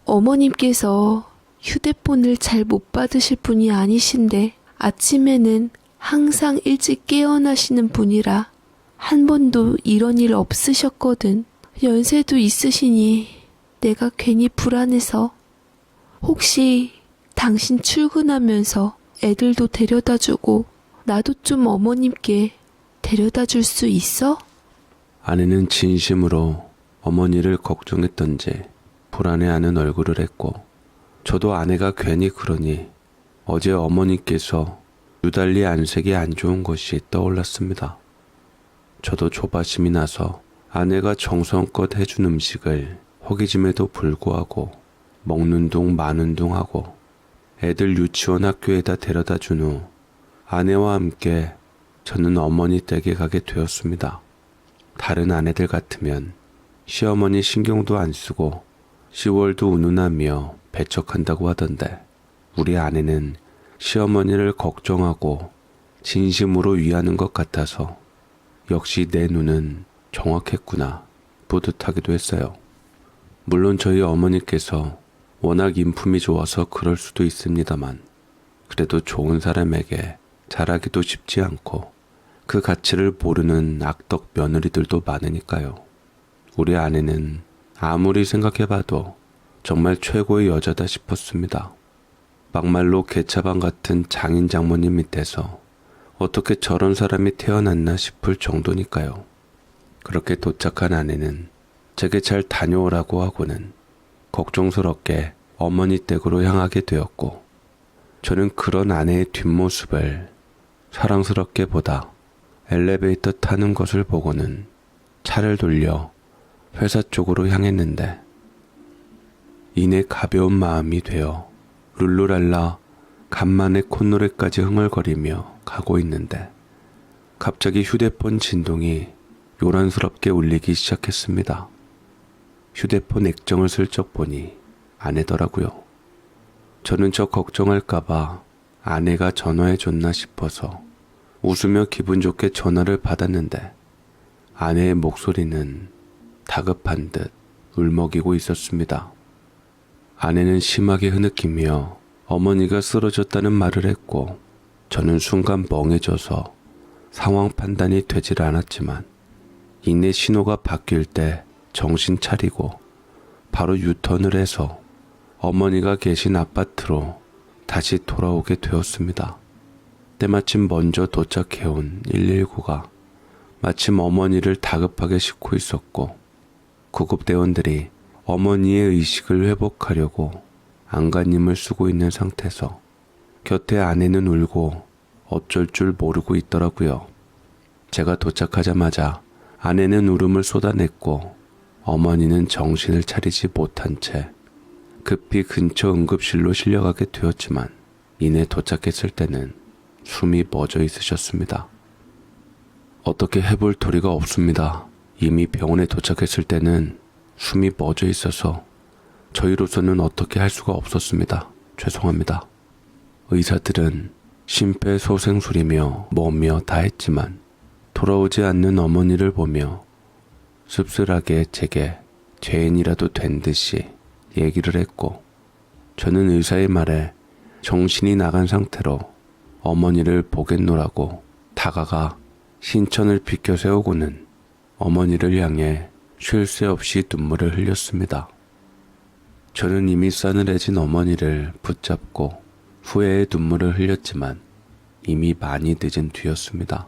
어머님께서 휴대폰을 잘 못 받으실 분이 아니신데 아침에는 항상 일찍 깨어나시는 분이라 한 번도 이런 일 없으셨거든. 연세도 있으시니 내가 괜히 불안해서. 혹시 당신 출근하면서 애들도 데려다주고 나도 좀 어머님께 데려다줄 수 있어? 아내는 진심으로 어머니를 걱정했던지 불안해하는 얼굴을 했고 저도 아내가 괜히 그러니 어제 어머니께서 유달리 안색이 안 좋은 것이 떠올랐습니다. 저도 조바심이 나서 아내가 정성껏 해준 음식을 허기짐에도 불구하고 먹는 둥 마는 둥 하고 애들 유치원 학교에다 데려다 준 후 아내와 함께 저는 어머니 댁에 가게 되었습니다. 다른 아내들 같으면 시어머니 신경도 안 쓰고 10월도 운운하며 배척한다고 하던데 우리 아내는 시어머니를 걱정하고 진심으로 위하는 것 같아서 역시 내 눈은 정확했구나 뿌듯하기도 했어요. 물론 저희 어머니께서 워낙 인품이 좋아서 그럴 수도 있습니다만 그래도 좋은 사람에게 잘하기도 쉽지 않고 그 가치를 모르는 악덕 며느리들도 많으니까요. 우리 아내는 아무리 생각해봐도 정말 최고의 여자다 싶었습니다. 막말로 개차반 같은 장인 장모님 밑에서 어떻게 저런 사람이 태어났나 싶을 정도니까요. 그렇게 도착한 아내는 제게 잘 다녀오라고 하고는 걱정스럽게 어머니 댁으로 향하게 되었고 저는 그런 아내의 뒷모습을 사랑스럽게 보다 엘리베이터 타는 것을 보고는 차를 돌려 회사 쪽으로 향했는데 이내 가벼운 마음이 되어 룰루랄라 간만에 콧노래까지 흥얼거리며 가고 있는데 갑자기 휴대폰 진동이 요란스럽게 울리기 시작했습니다. 휴대폰 액정을 슬쩍 보니 아내더라고요. 저는 저 걱정할까봐 아내가 전화해줬나 싶어서 웃으며 기분 좋게 전화를 받았는데 아내의 목소리는 다급한 듯 울먹이고 있었습니다. 아내는 심하게 흐느끼며 어머니가 쓰러졌다는 말을 했고 저는 순간 멍해져서 상황 판단이 되질 않았지만 이내 신호가 바뀔 때 정신 차리고 바로 유턴을 해서 어머니가 계신 아파트로 다시 돌아오게 되었습니다. 때마침 먼저 도착해온 119가 마침 어머니를 다급하게 싣고 있었고 구급대원들이 어머니의 의식을 회복하려고 안간힘을 쓰고 있는 상태에서 곁에 아내는 울고 어쩔 줄 모르고 있더라고요. 제가 도착하자마자 아내는 울음을 쏟아냈고 어머니는 정신을 차리지 못한 채 급히 근처 응급실로 실려가게 되었지만 이내 도착했을 때는 숨이 멎어 있으셨습니다. 어떻게 해볼 도리가 없습니다. 이미 병원에 도착했을 때는 숨이 멎어 있어서 저희로서는 어떻게 할 수가 없었습니다. 죄송합니다. 의사들은 심폐소생술이며 뭐며 다 했지만 돌아오지 않는 어머니를 보며 씁쓸하게 제게 죄인이라도 된 듯이 얘기를 했고 저는 의사의 말에 정신이 나간 상태로 어머니를 보겠노라고 다가가 신천을 비껴 세우고는 어머니를 향해 쉴 새 없이 눈물을 흘렸습니다. 저는 이미 싸늘해진 어머니를 붙잡고 후회의 눈물을 흘렸지만 이미 많이 늦은 뒤였습니다.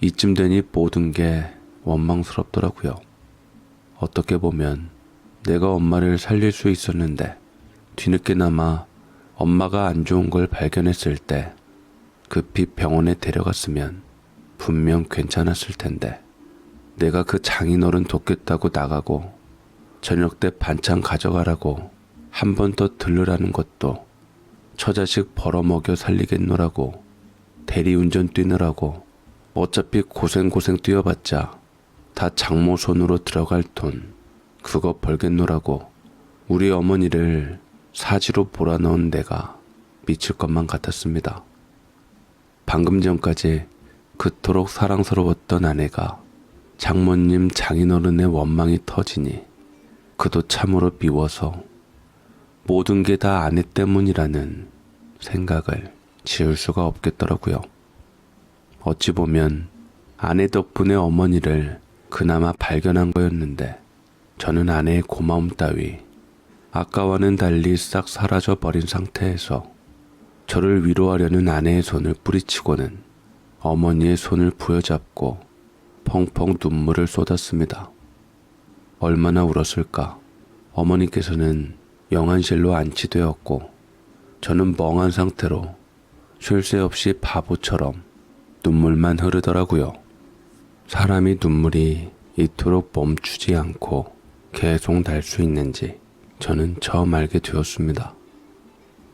이쯤 되니 모든 게 원망스럽더라고요. 어떻게 보면 내가 엄마를 살릴 수 있었는데 뒤늦게나마 엄마가 안 좋은 걸 발견했을 때 급히 병원에 데려갔으면 분명 괜찮았을 텐데 내가 그 장인어른 돕겠다고 나가고 저녁 때 반찬 가져가라고 한 번 더 들르라는 것도 처자식 벌어먹여 살리겠노라고 대리운전 뛰느라고 어차피 고생 뛰어봤자 다 장모 손으로 들어갈 돈 그거 벌겠노라고 우리 어머니를 사지로 몰아넣은 내가 미칠 것만 같았습니다. 방금 전까지 그토록 사랑스러웠던 아내가 장모님 장인어른의 원망이 터지니 그도 참으로 미워서 모든 게 다 아내 때문이라는 생각을 지울 수가 없겠더라고요. 어찌 보면 아내 덕분에 어머니를 그나마 발견한 거였는데 저는 아내의 고마움 따위 아까와는 달리 싹 사라져 버린 상태에서 저를 위로하려는 아내의 손을 뿌리치고는 어머니의 손을 부여잡고 펑펑 눈물을 쏟았습니다. 얼마나 울었을까. 어머니께서는 영안실로 안치되었고 저는 멍한 상태로 쉴 새 없이 바보처럼 눈물만 흐르더라고요. 사람이 눈물이 이토록 멈추지 않고 계속 날 수 있는지 저는 처음 알게 되었습니다.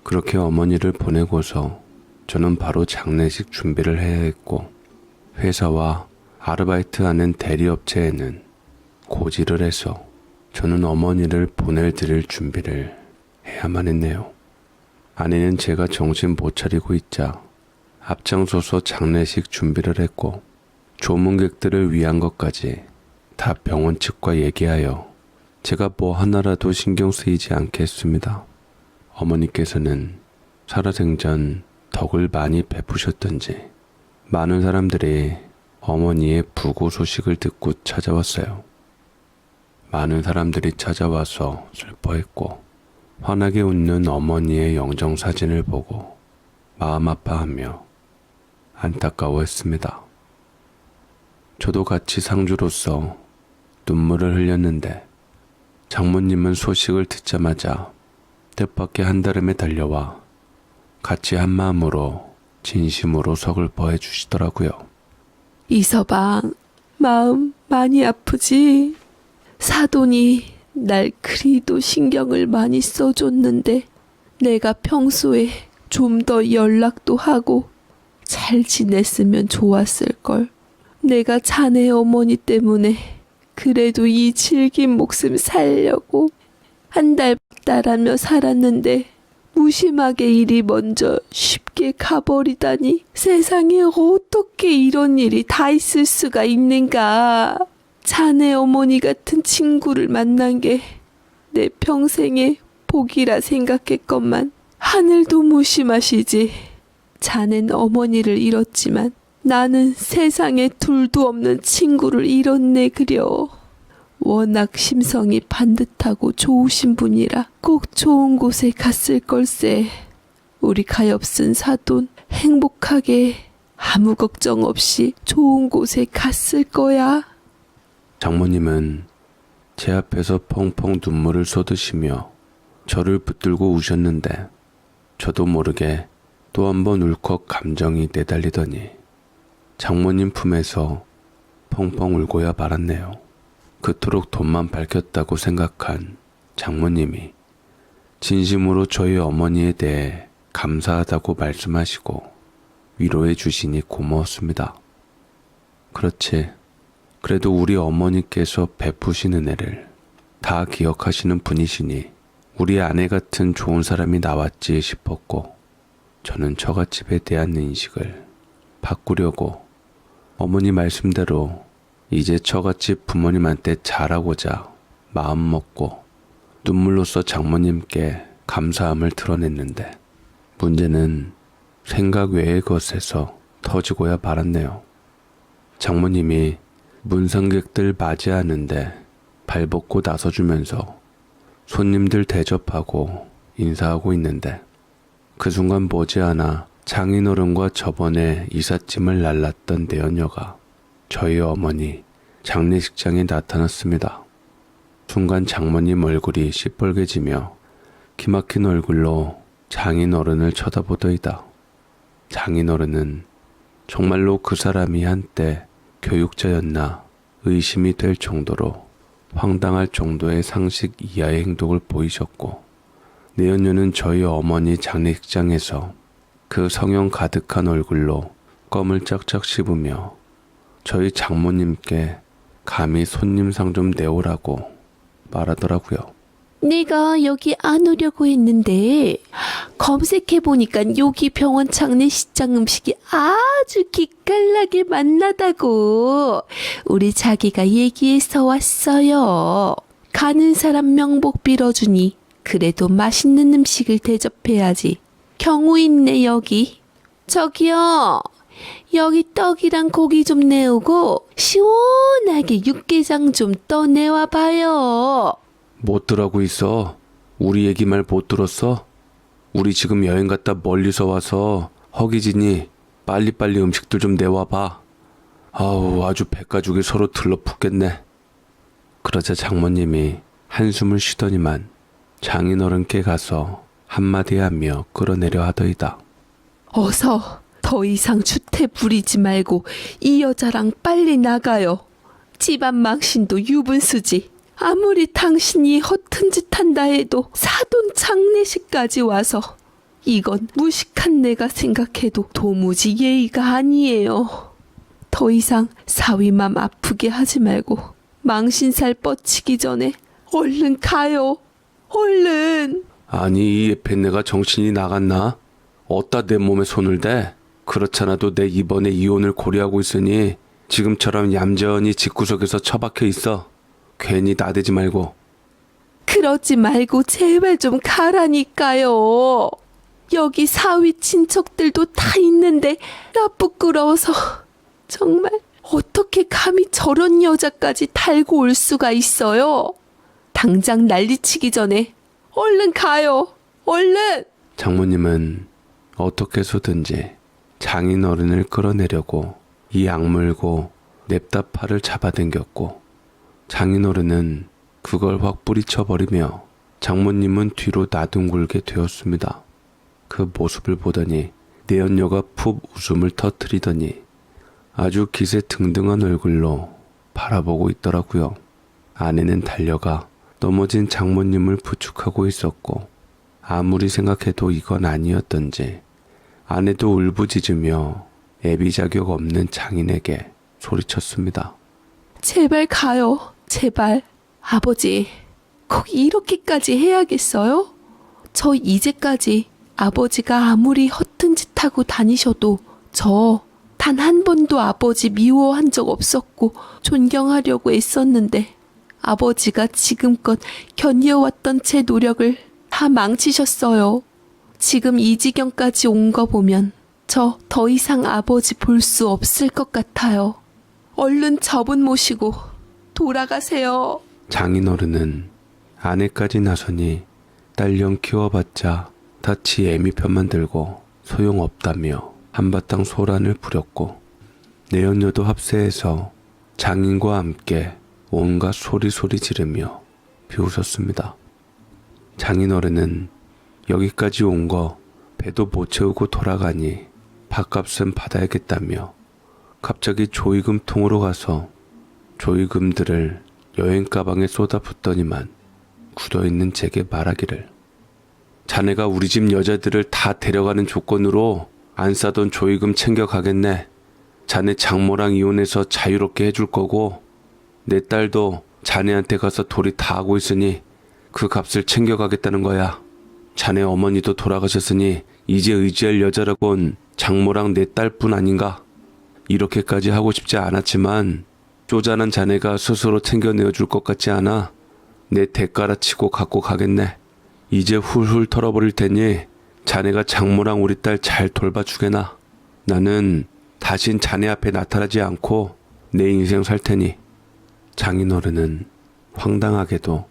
그렇게 어머니를 보내고서 저는 바로 장례식 준비를 해야 했고 회사와 아르바이트하는 대리업체에는 고지를 해서 저는 어머니를 보내드릴 준비를 해야만 했네요. 아내는 제가 정신 못 차리고 있자 앞장서서 장례식 준비를 했고 조문객들을 위한 것까지 다 병원 측과 얘기하여 제가 뭐 하나라도 신경 쓰이지 않게 했습니다. 어머니께서는 살아생전 덕을 많이 베푸셨던지 많은 사람들이 어머니의 부고 소식을 듣고 찾아왔어요. 많은 사람들이 찾아와서 슬퍼했고 환하게 웃는 어머니의 영정사진을 보고 마음 아파하며 안타까워했습니다. 저도 같이 상주로서 눈물을 흘렸는데 장모님은 소식을 듣자마자 뜻밖의 한달음에 달려와 같이 한마음으로 진심으로 서글퍼해 주시더라고요. 이서방, 마음 많이 아프지? 사돈이 날 그리도 신경을 많이 써줬는데 내가 평소에 좀 더 연락도 하고 잘 지냈으면 좋았을걸. 내가 자네 어머니 때문에 그래도 이 질긴 목숨 살려고 한 달 박달하며 살았는데 무심하게 일이 먼저 쉽게 가버리다니 세상에 어떻게 이런 일이 다 있을 수가 있는가. 자네 어머니 같은 친구를 만난 게 내 평생의 복이라 생각했건만 하늘도 무심하시지. 자넨 어머니를 잃었지만 나는 세상에 둘도 없는 친구를 잃었네 그려. 워낙 심성이 반듯하고 좋으신 분이라 꼭 좋은 곳에 갔을 걸세. 우리 가엾은 사돈 행복하게 아무 걱정 없이 좋은 곳에 갔을 거야. 장모님은 제 앞에서 펑펑 눈물을 쏟으시며 저를 붙들고 우셨는데 저도 모르게 또 한 번 울컥 감정이 내달리더니 장모님 품에서 펑펑 울고야 말았네요. 그토록 돈만 밝혔다고 생각한 장모님이 진심으로 저희 어머니에 대해 감사하다고 말씀하시고 위로해 주시니 고마웠습니다. 그렇지. 그래도 우리 어머니께서 베푸신 은혜를 다 기억하시는 분이시니 우리 아내 같은 좋은 사람이 나왔지 싶었고 저는 처갓집에 대한 인식을 바꾸려고 어머니 말씀대로 이제 처갓집 부모님한테 잘하고자 마음먹고 눈물로써 장모님께 감사함을 드러냈는데 문제는 생각 외의 것에서 터지고야 말았네요. 장모님이 문상객들 맞이하는데 발벗고 나서주면서 손님들 대접하고 인사하고 있는데 그 순간 머지않아 장인어른과 저번에 이삿짐을 날랐던 내연녀가 저희 어머니 장례식장에 나타났습니다. 순간 장모님 얼굴이 시뻘개지며 기막힌 얼굴로 장인어른을 쳐다보더이다. 장인어른은 정말로 그 사람이 한때 교육자였나 의심이 될 정도로 황당할 정도의 상식 이하의 행동을 보이셨고 내연녀는 저희 어머니 장례식장에서 그 성형 가득한 얼굴로 껌을 짝짝 씹으며 저희 장모님께 감히 손님상 좀 내오라고 말하더라고요. 내가 여기 안 오려고 했는데 검색해보니까 여기 병원 장례식장 음식이 아주 기깔나게 맛나다고 우리 자기가 얘기해서 왔어요. 가는 사람 명복 빌어주니 그래도 맛있는 음식을 대접해야지. 경우 있네 여기. 저기요. 여기 떡이랑 고기 좀 내오고 시원하게 육개장 좀 떠내와봐요. 못 들하고 있어. 우리 얘기 말 못 들었어? 우리 지금 여행 갔다 멀리서 와서 허기지니 빨리빨리 음식들 좀 내와봐. 아우 아주 백가죽이 서로 들러붙겠네. 그러자 장모님이 한숨을 쉬더니만 장인어른께 가서 한마디 하며 끌어내려 하더이다. 어서 더 이상 주태 부리지 말고 이 여자랑 빨리 나가요. 집안 망신도 유분수지. 아무리 당신이 허튼 짓 한다 해도 사돈 장례식까지 와서 이건 무식한 내가 생각해도 도무지 예의가 아니에요. 더 이상 사위맘 아프게 하지 말고 망신살 뻗치기 전에 얼른 가요. 얼른. 아니 이 뱃내가 정신이 나갔나? 어따 내 몸에 손을 대? 그렇잖아도 내 이번에 이혼을 고려하고 있으니 지금처럼 얌전히 집구석에서 처박혀 있어. 괜히 나대지 말고. 그러지 말고 제발 좀 가라니까요. 여기 사위 친척들도 다 있는데 나 부끄러워서 정말 어떻게 감히 저런 여자까지 달고 올 수가 있어요. 당장 난리치기 전에 얼른 가요. 얼른. 장모님은 어떻게 해서든지 장인어른을 끌어내려고 이 악물고 냅다 팔을 잡아당겼고 장인어른은 그걸 확 뿌리쳐버리며 장모님은 뒤로 나둥글게 되었습니다. 그 모습을 보더니 내연녀가 푹 웃음을 터뜨리더니 아주 기세 등등한 얼굴로 바라보고 있더라고요. 아내는 달려가 넘어진 장모님을 부축하고 있었고 아무리 생각해도 이건 아니었던지 아내도 울부짖으며 애비 자격 없는 장인에게 소리쳤습니다. 제발 가요. 제발. 아버지, 꼭 이렇게까지 해야겠어요? 저 이제까지 아버지가 아무리 허튼 짓 하고 다니셔도 저 단 한 번도 아버지 미워한 적 없었고 존경하려고 애썼는데 아버지가 지금껏 견뎌왔던 제 노력을 다 망치셨어요. 지금 이 지경까지 온 거 보면 저 더 이상 아버지 볼 수 없을 것 같아요. 얼른 저분 모시고 돌아가세요. 장인어른은 아내까지 나서니 딸령 키워봤자 다치 애미 편만 들고 소용없다며 한바탕 소란을 부렸고 내연녀도 합세해서 장인과 함께 온갖 소리소리 지르며 비웃었습니다. 장인어른은 여기까지 온 거 배도 못 채우고 돌아가니 밥값은 받아야겠다며 갑자기 조의금통으로 가서 조의금들을 여행 가방에 쏟아붓더니만 굳어있는 제게 말하기를 자네가 우리 집 여자들을 다 데려가는 조건으로 안 싸던 조의금 챙겨가겠네. 자네 장모랑 이혼해서 자유롭게 해줄 거고 내 딸도 자네한테 가서 도리 다 하고 있으니 그 값을 챙겨가겠다는 거야. 자네 어머니도 돌아가셨으니 이제 의지할 여자라곤 장모랑 내 딸뿐 아닌가. 이렇게까지 하고 싶지 않았지만 쪼잔한 자네가 스스로 챙겨내어줄 것 같지 않아 내 대가라 치고 갖고 가겠네. 이제 훌훌 털어버릴 테니 자네가 장모랑 우리 딸 잘 돌봐주게나. 나는 다신 자네 앞에 나타나지 않고 내 인생 살 테니. 장인어른은 황당하게도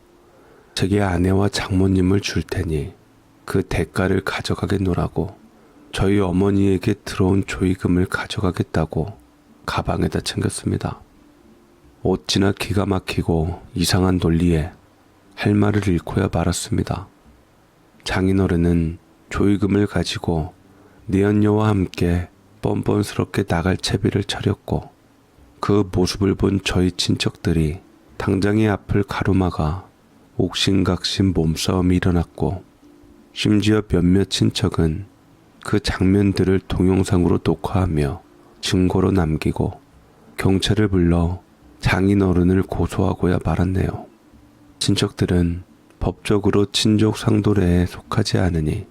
제게 아내와 장모님을 줄 테니 그 대가를 가져가겠노라고 저희 어머니에게 들어온 조의금을 가져가겠다고 가방에다 챙겼습니다. 어찌나 기가 막히고 이상한 논리에 할 말을 잃고야 말았습니다. 장인어른은 조의금을 가지고 내연녀와 함께 뻔뻔스럽게 나갈 채비를 차렸고 그 모습을 본 저희 친척들이 당장의 앞을 가로막아 옥신각신 몸싸움이 일어났고 심지어 몇몇 친척은 그 장면들을 동영상으로 녹화하며 증거로 남기고 경찰을 불러 장인어른을 고소하고야 말았네요. 친척들은 법적으로 친족 상도례에 속하지 않으니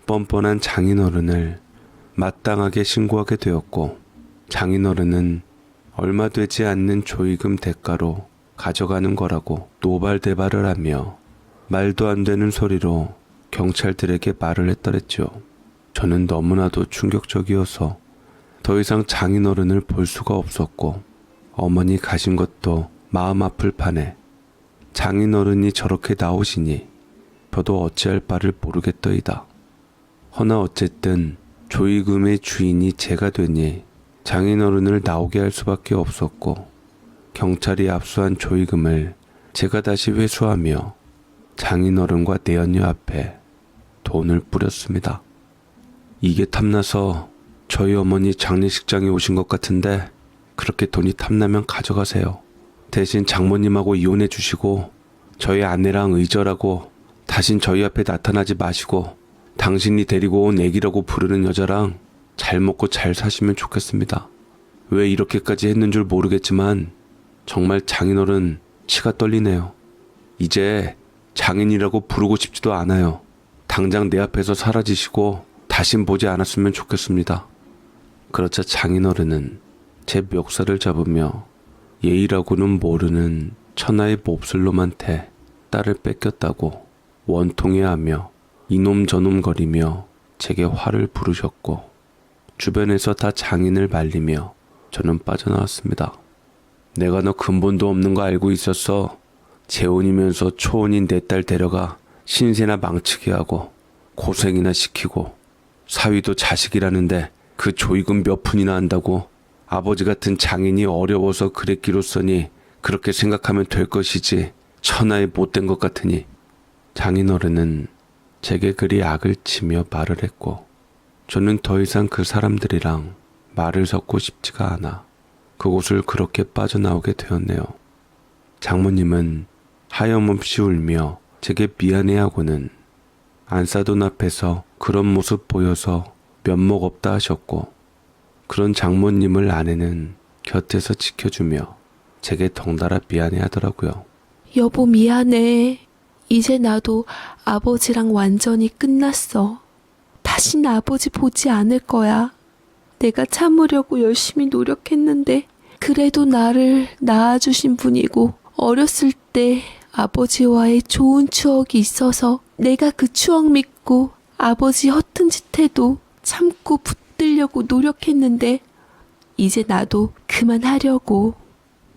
뻔뻔한 장인어른을 마땅하게 신고하게 되었고 장인어른은 얼마 되지 않는 조의금 대가로 가져가는 거라고 노발대발을 하며 말도 안 되는 소리로 경찰들에게 말을 했더랬죠. 저는 너무나도 충격적이어서 더 이상 장인어른을 볼 수가 없었고 어머니 가신 것도 마음 아플 판에 장인어른이 저렇게 나오시니 저도 어찌할 바를 모르겠더이다. 허나 어쨌든 조의금의 주인이 제가 되니 장인어른을 나오게 할 수밖에 없었고 경찰이 압수한 조의금을 제가 다시 회수하며 장인어른과 내연녀 앞에 돈을 뿌렸습니다. 이게 탐나서 저희 어머니 장례식장에 오신 것 같은데 그렇게 돈이 탐나면 가져가세요. 대신 장모님하고 이혼해 주시고 저희 아내랑 의절하고 다신 저희 앞에 나타나지 마시고 당신이 데리고 온 애기라고 부르는 여자랑 잘 먹고 잘 사시면 좋겠습니다. 왜 이렇게까지 했는 줄 모르겠지만 정말 장인어른 치가 떨리네요. 이제 장인이라고 부르고 싶지도 않아요. 당장 내 앞에서 사라지시고 다신 보지 않았으면 좋겠습니다. 그러자 장인어른은 제 멱살을 잡으며 예의라고는 모르는 천하의 몹쓸놈한테 딸을 뺏겼다고 원통해하며 이놈 저놈 거리며 제게 화를 부르셨고 주변에서 다 장인을 말리며 저는 빠져나왔습니다. 내가 너 근본도 없는 거 알고 있었어. 재혼이면서 초혼인 내 딸 데려가 신세나 망치게 하고 고생이나 시키고 사위도 자식이라는데 그 조의금 몇 푼이나 한다고 아버지 같은 장인이 어려워서 그랬기로써니 그렇게 생각하면 될 것이지 천하에 못된 것 같으니. 장인어른은 제게 그리 악을 치며 말을 했고 저는 더 이상 그 사람들이랑 말을 섞고 싶지가 않아 그곳을 그렇게 빠져나오게 되었네요. 장모님은 하염없이 울며 제게 미안해하고는 안사돈 앞에서 그런 모습 보여서 면목 없다 하셨고 그런 장모님을 아내는 곁에서 지켜주며 제게 덩달아 미안해하더라고요. 여보 미안해. 이제 나도 아버지랑 완전히 끝났어. 다신 아버지 보지 않을 거야. 내가 참으려고 열심히 노력했는데 그래도 나를 낳아주신 분이고 어렸을 때 아버지와의 좋은 추억이 있어서 내가 그 추억 믿고 아버지 허튼 짓 해도 참고 붙들려고 노력했는데 이제 나도 그만하려고.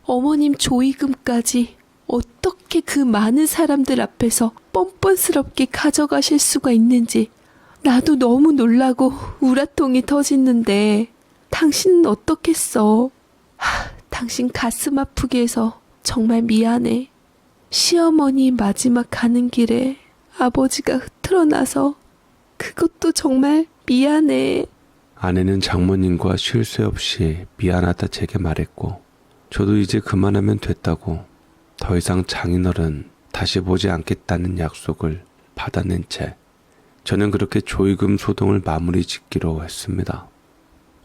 어머님 조의금까지 어떻게 그 많은 사람들 앞에서 뻔뻔스럽게 가져가실 수가 있는지 나도 너무 놀라고 우라통이 터지는데 당신은 어떻겠어? 당신 가슴 아프게 해서 정말 미안해. 시어머니 마지막 가는 길에 아버지가 흐트러 나서 그것도 정말 미안해. 아내는 장모님과 쉴 새 없이 미안하다 제게 말했고 저도 이제 그만하면 됐다고 더 이상 장인어른 다시 보지 않겠다는 약속을 받아낸 채 저는 그렇게 조의금 소동을 마무리 짓기로 했습니다.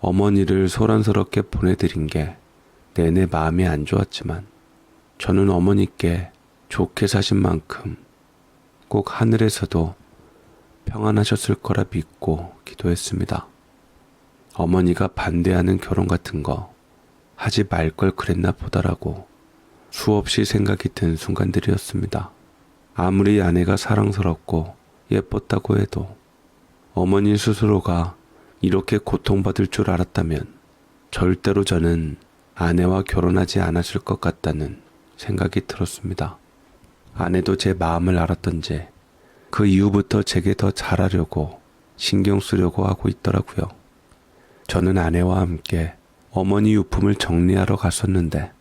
어머니를 소란스럽게 보내드린 게 내내 마음이 안 좋았지만 저는 어머니께 좋게 사신 만큼 꼭 하늘에서도 평안하셨을 거라 믿고 기도했습니다. 어머니가 반대하는 결혼 같은 거 하지 말 걸 그랬나 보다라고 수없이 생각이 든 순간들이었습니다. 아무리 아내가 사랑스럽고 예뻤다고 해도 어머니 스스로가 이렇게 고통받을 줄 알았다면 절대로 저는 아내와 결혼하지 않았을 것 같다는 생각이 들었습니다. 아내도 제 마음을 알았던지 그 이후부터 제게 더 잘하려고 신경 쓰려고 하고 있더라고요. 저는 아내와 함께 어머니 유품을 정리하러 갔었는데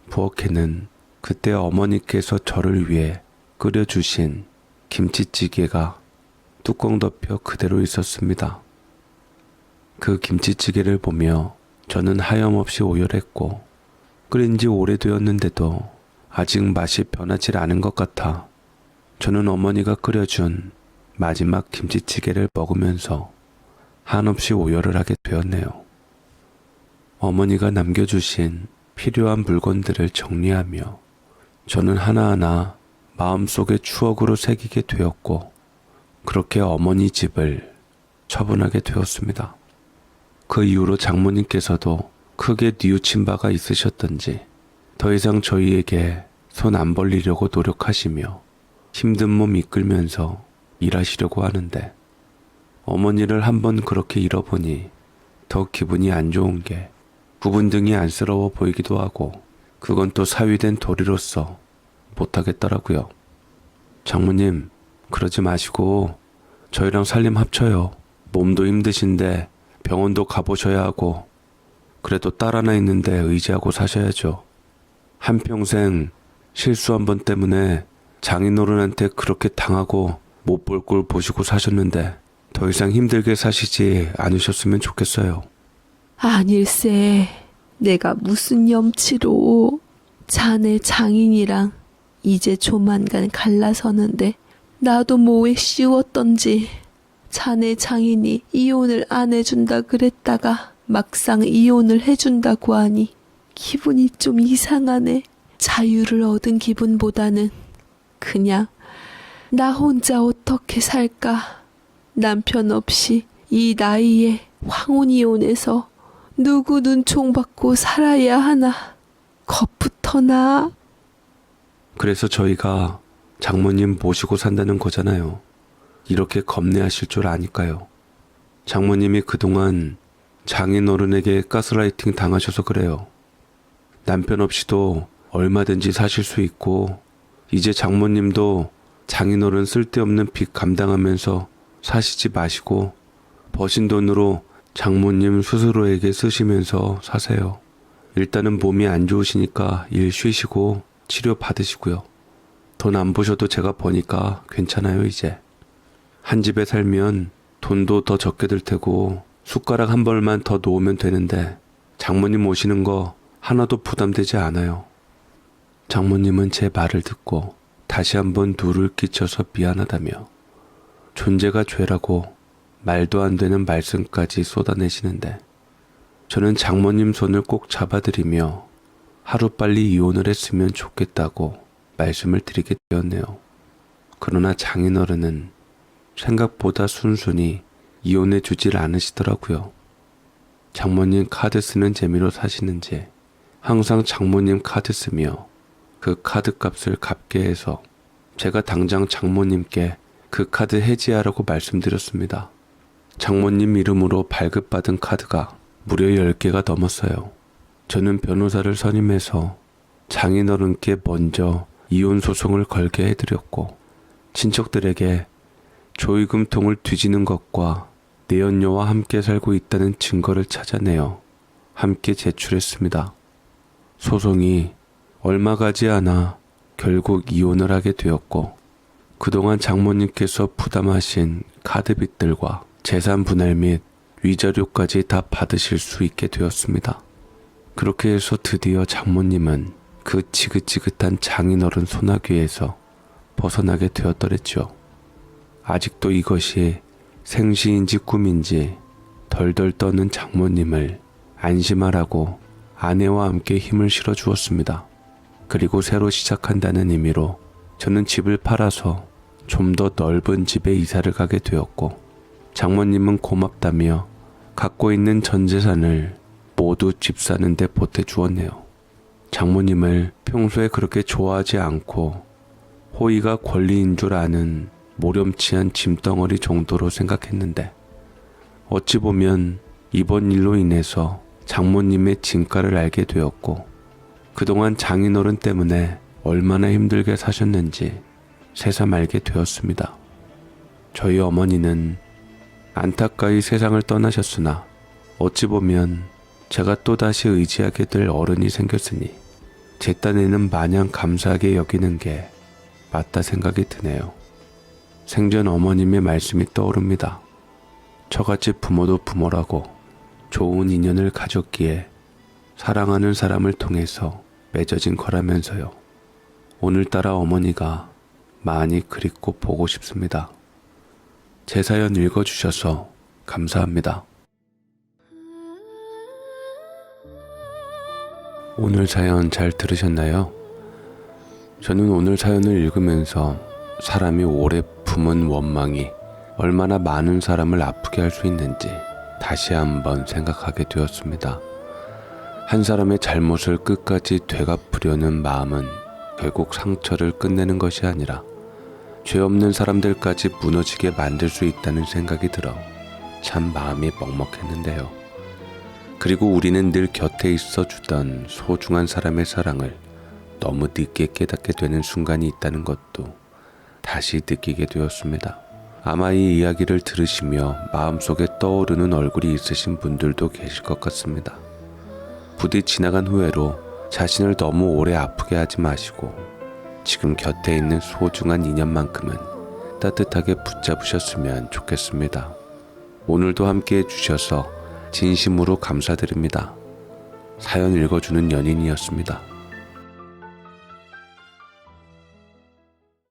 부엌에는 그때 어머니께서 저를 위해 끓여주신 김치찌개가 뚜껑 덮여 그대로 있었습니다. 그 김치찌개를 보며 저는 하염없이 오열했고 끓인 지 오래되었는데도 아직 맛이 변하지 않은 것 같아 저는 어머니가 끓여준 마지막 김치찌개를 먹으면서 한없이 오열을 하게 되었네요. 어머니가 남겨주신 필요한 물건들을 정리하며 저는 하나하나 마음속에 추억으로 새기게 되었고 그렇게 어머니 집을 처분하게 되었습니다. 그 이후로 장모님께서도 크게 뉘우친 바가 있으셨던지 더 이상 저희에게 손 안 벌리려고 노력하시며 힘든 몸 이끌면서 일하시려고 하는데 어머니를 한번 그렇게 잃어보니 더 기분이 안 좋은 게 구분등이 안쓰러워 보이기도 하고 그건 또 사위된 도리로서 못하겠더라고요. 장모님 그러지 마시고 저희랑 살림 합쳐요. 몸도 힘드신데 병원도 가보셔야 하고 그래도 딸 하나 있는데 의지하고 사셔야죠. 한평생 실수 한 번 때문에 장인어른한테 그렇게 당하고 못 볼 꼴 보시고 사셨는데 더 이상 힘들게 사시지 않으셨으면 좋겠어요. 아닐세. 내가 무슨 염치로. 자네 장인이랑 이제 조만간 갈라서는데 나도 뭐에 씌웠던지. 자네 장인이 이혼을 안 해준다 그랬다가 막상 이혼을 해준다고 하니 기분이 좀 이상하네. 자유를 얻은 기분보다는 그냥 나 혼자 어떻게 살까. 남편 없이 이 나이에 황혼이혼해서 누구 눈총 받고 살아야 하나 겁부터 나. 그래서 저희가 장모님 모시고 산다는 거잖아요. 이렇게 겁내하실 줄 아니까요. 장모님이 그동안 장인어른에게 가스라이팅 당하셔서 그래요. 남편 없이도 얼마든지 사실 수 있고 이제 장모님도 장인어른 쓸데없는 빚 감당하면서 사시지 마시고 버신 돈으로 장모님 스스로에게 쓰시면서 사세요. 일단은 몸이 안 좋으시니까 일 쉬시고 치료 받으시고요. 돈 안 보셔도 제가 버니까 괜찮아요 이제. 한 집에 살면 돈도 더 적게 들 테고 숟가락 한 벌만 더 놓으면 되는데 장모님 오시는 거 하나도 부담되지 않아요. 장모님은 제 말을 듣고 다시 한번 누를 끼쳐서 미안하다며 존재가 죄라고 말도 안 되는 말씀까지 쏟아내시는데 저는 장모님 손을 꼭 잡아드리며 하루빨리 이혼을 했으면 좋겠다고 말씀을 드리게 되었네요. 그러나 장인어른은 생각보다 순순히 이혼해 주질 않으시더라고요. 장모님 카드 쓰는 재미로 사시는지 항상 장모님 카드 쓰며 그 카드 값을 갚게 해서 제가 당장 장모님께 그 카드 해지하라고 말씀드렸습니다. 장모님 이름으로 발급받은 카드가 무려 10개가 넘었어요. 저는 변호사를 선임해서 장인어른께 먼저 이혼 소송을 걸게 해드렸고 친척들에게 조의금통을 뒤지는 것과 내연녀와 함께 살고 있다는 증거를 찾아내어 함께 제출했습니다. 소송이 얼마 가지 않아 결국 이혼을 하게 되었고 그동안 장모님께서 부담하신 카드빚들과 재산 분할 및 위자료까지 다 받으실 수 있게 되었습니다. 그렇게 해서 드디어 장모님은 그 지긋지긋한 장인어른 소나귀에서 벗어나게 되었더랬죠. 아직도 이것이 생시인지 꿈인지 덜덜 떠는 장모님을 안심하라고 아내와 함께 힘을 실어 주었습니다. 그리고 새로 시작한다는 의미로 저는 집을 팔아서 좀 더 넓은 집에 이사를 가게 되었고 장모님은 고맙다며 갖고 있는 전 재산을 모두 집 사는 데 보태주었네요. 장모님을 평소에 그렇게 좋아하지 않고 호의가 권리인 줄 아는 모렴치한 짐덩어리 정도로 생각했는데 어찌 보면 이번 일로 인해서 장모님의 진가를 알게 되었고 그동안 장인어른 때문에 얼마나 힘들게 사셨는지 새삼 알게 되었습니다. 저희 어머니는 안타까이 세상을 떠나셨으나 어찌 보면 제가 또다시 의지하게 될 어른이 생겼으니 제 딴에는 마냥 감사하게 여기는 게 맞다 생각이 드네요. 생전 어머님의 말씀이 떠오릅니다. 저같이 부모도 부모라고 좋은 인연을 가졌기에 사랑하는 사람을 통해서 맺어진 거라면서요. 오늘따라 어머니가 많이 그립고 보고 싶습니다. 제 사연 읽어주셔서 감사합니다. 오늘 사연 잘 들으셨나요? 저는 오늘 사연을 읽으면서 사람이 오래 품은 원망이 얼마나 많은 사람을 아프게 할 수 있는지 다시 한번 생각하게 되었습니다. 한 사람의 잘못을 끝까지 되갚으려는 마음은 결국 상처를 끝내는 것이 아니라 죄 없는 사람들까지 무너지게 만들 수 있다는 생각이 들어 참 마음이 먹먹했는데요. 그리고 우리는 늘 곁에 있어 주던 소중한 사람의 사랑을 너무 늦게 깨닫게 되는 순간이 있다는 것도 다시 느끼게 되었습니다. 아마 이 이야기를 들으시며 마음속에 떠오르는 얼굴이 있으신 분들도 계실 것 같습니다. 부디 지나간 후회로 자신을 너무 오래 아프게 하지 마시고 지금 곁에 있는 소중한 인연만큼은 따뜻하게 붙잡으셨으면 좋겠습니다. 오늘도 함께 해주셔서 진심으로 감사드립니다. 사연 읽어주는 연인이었습니다.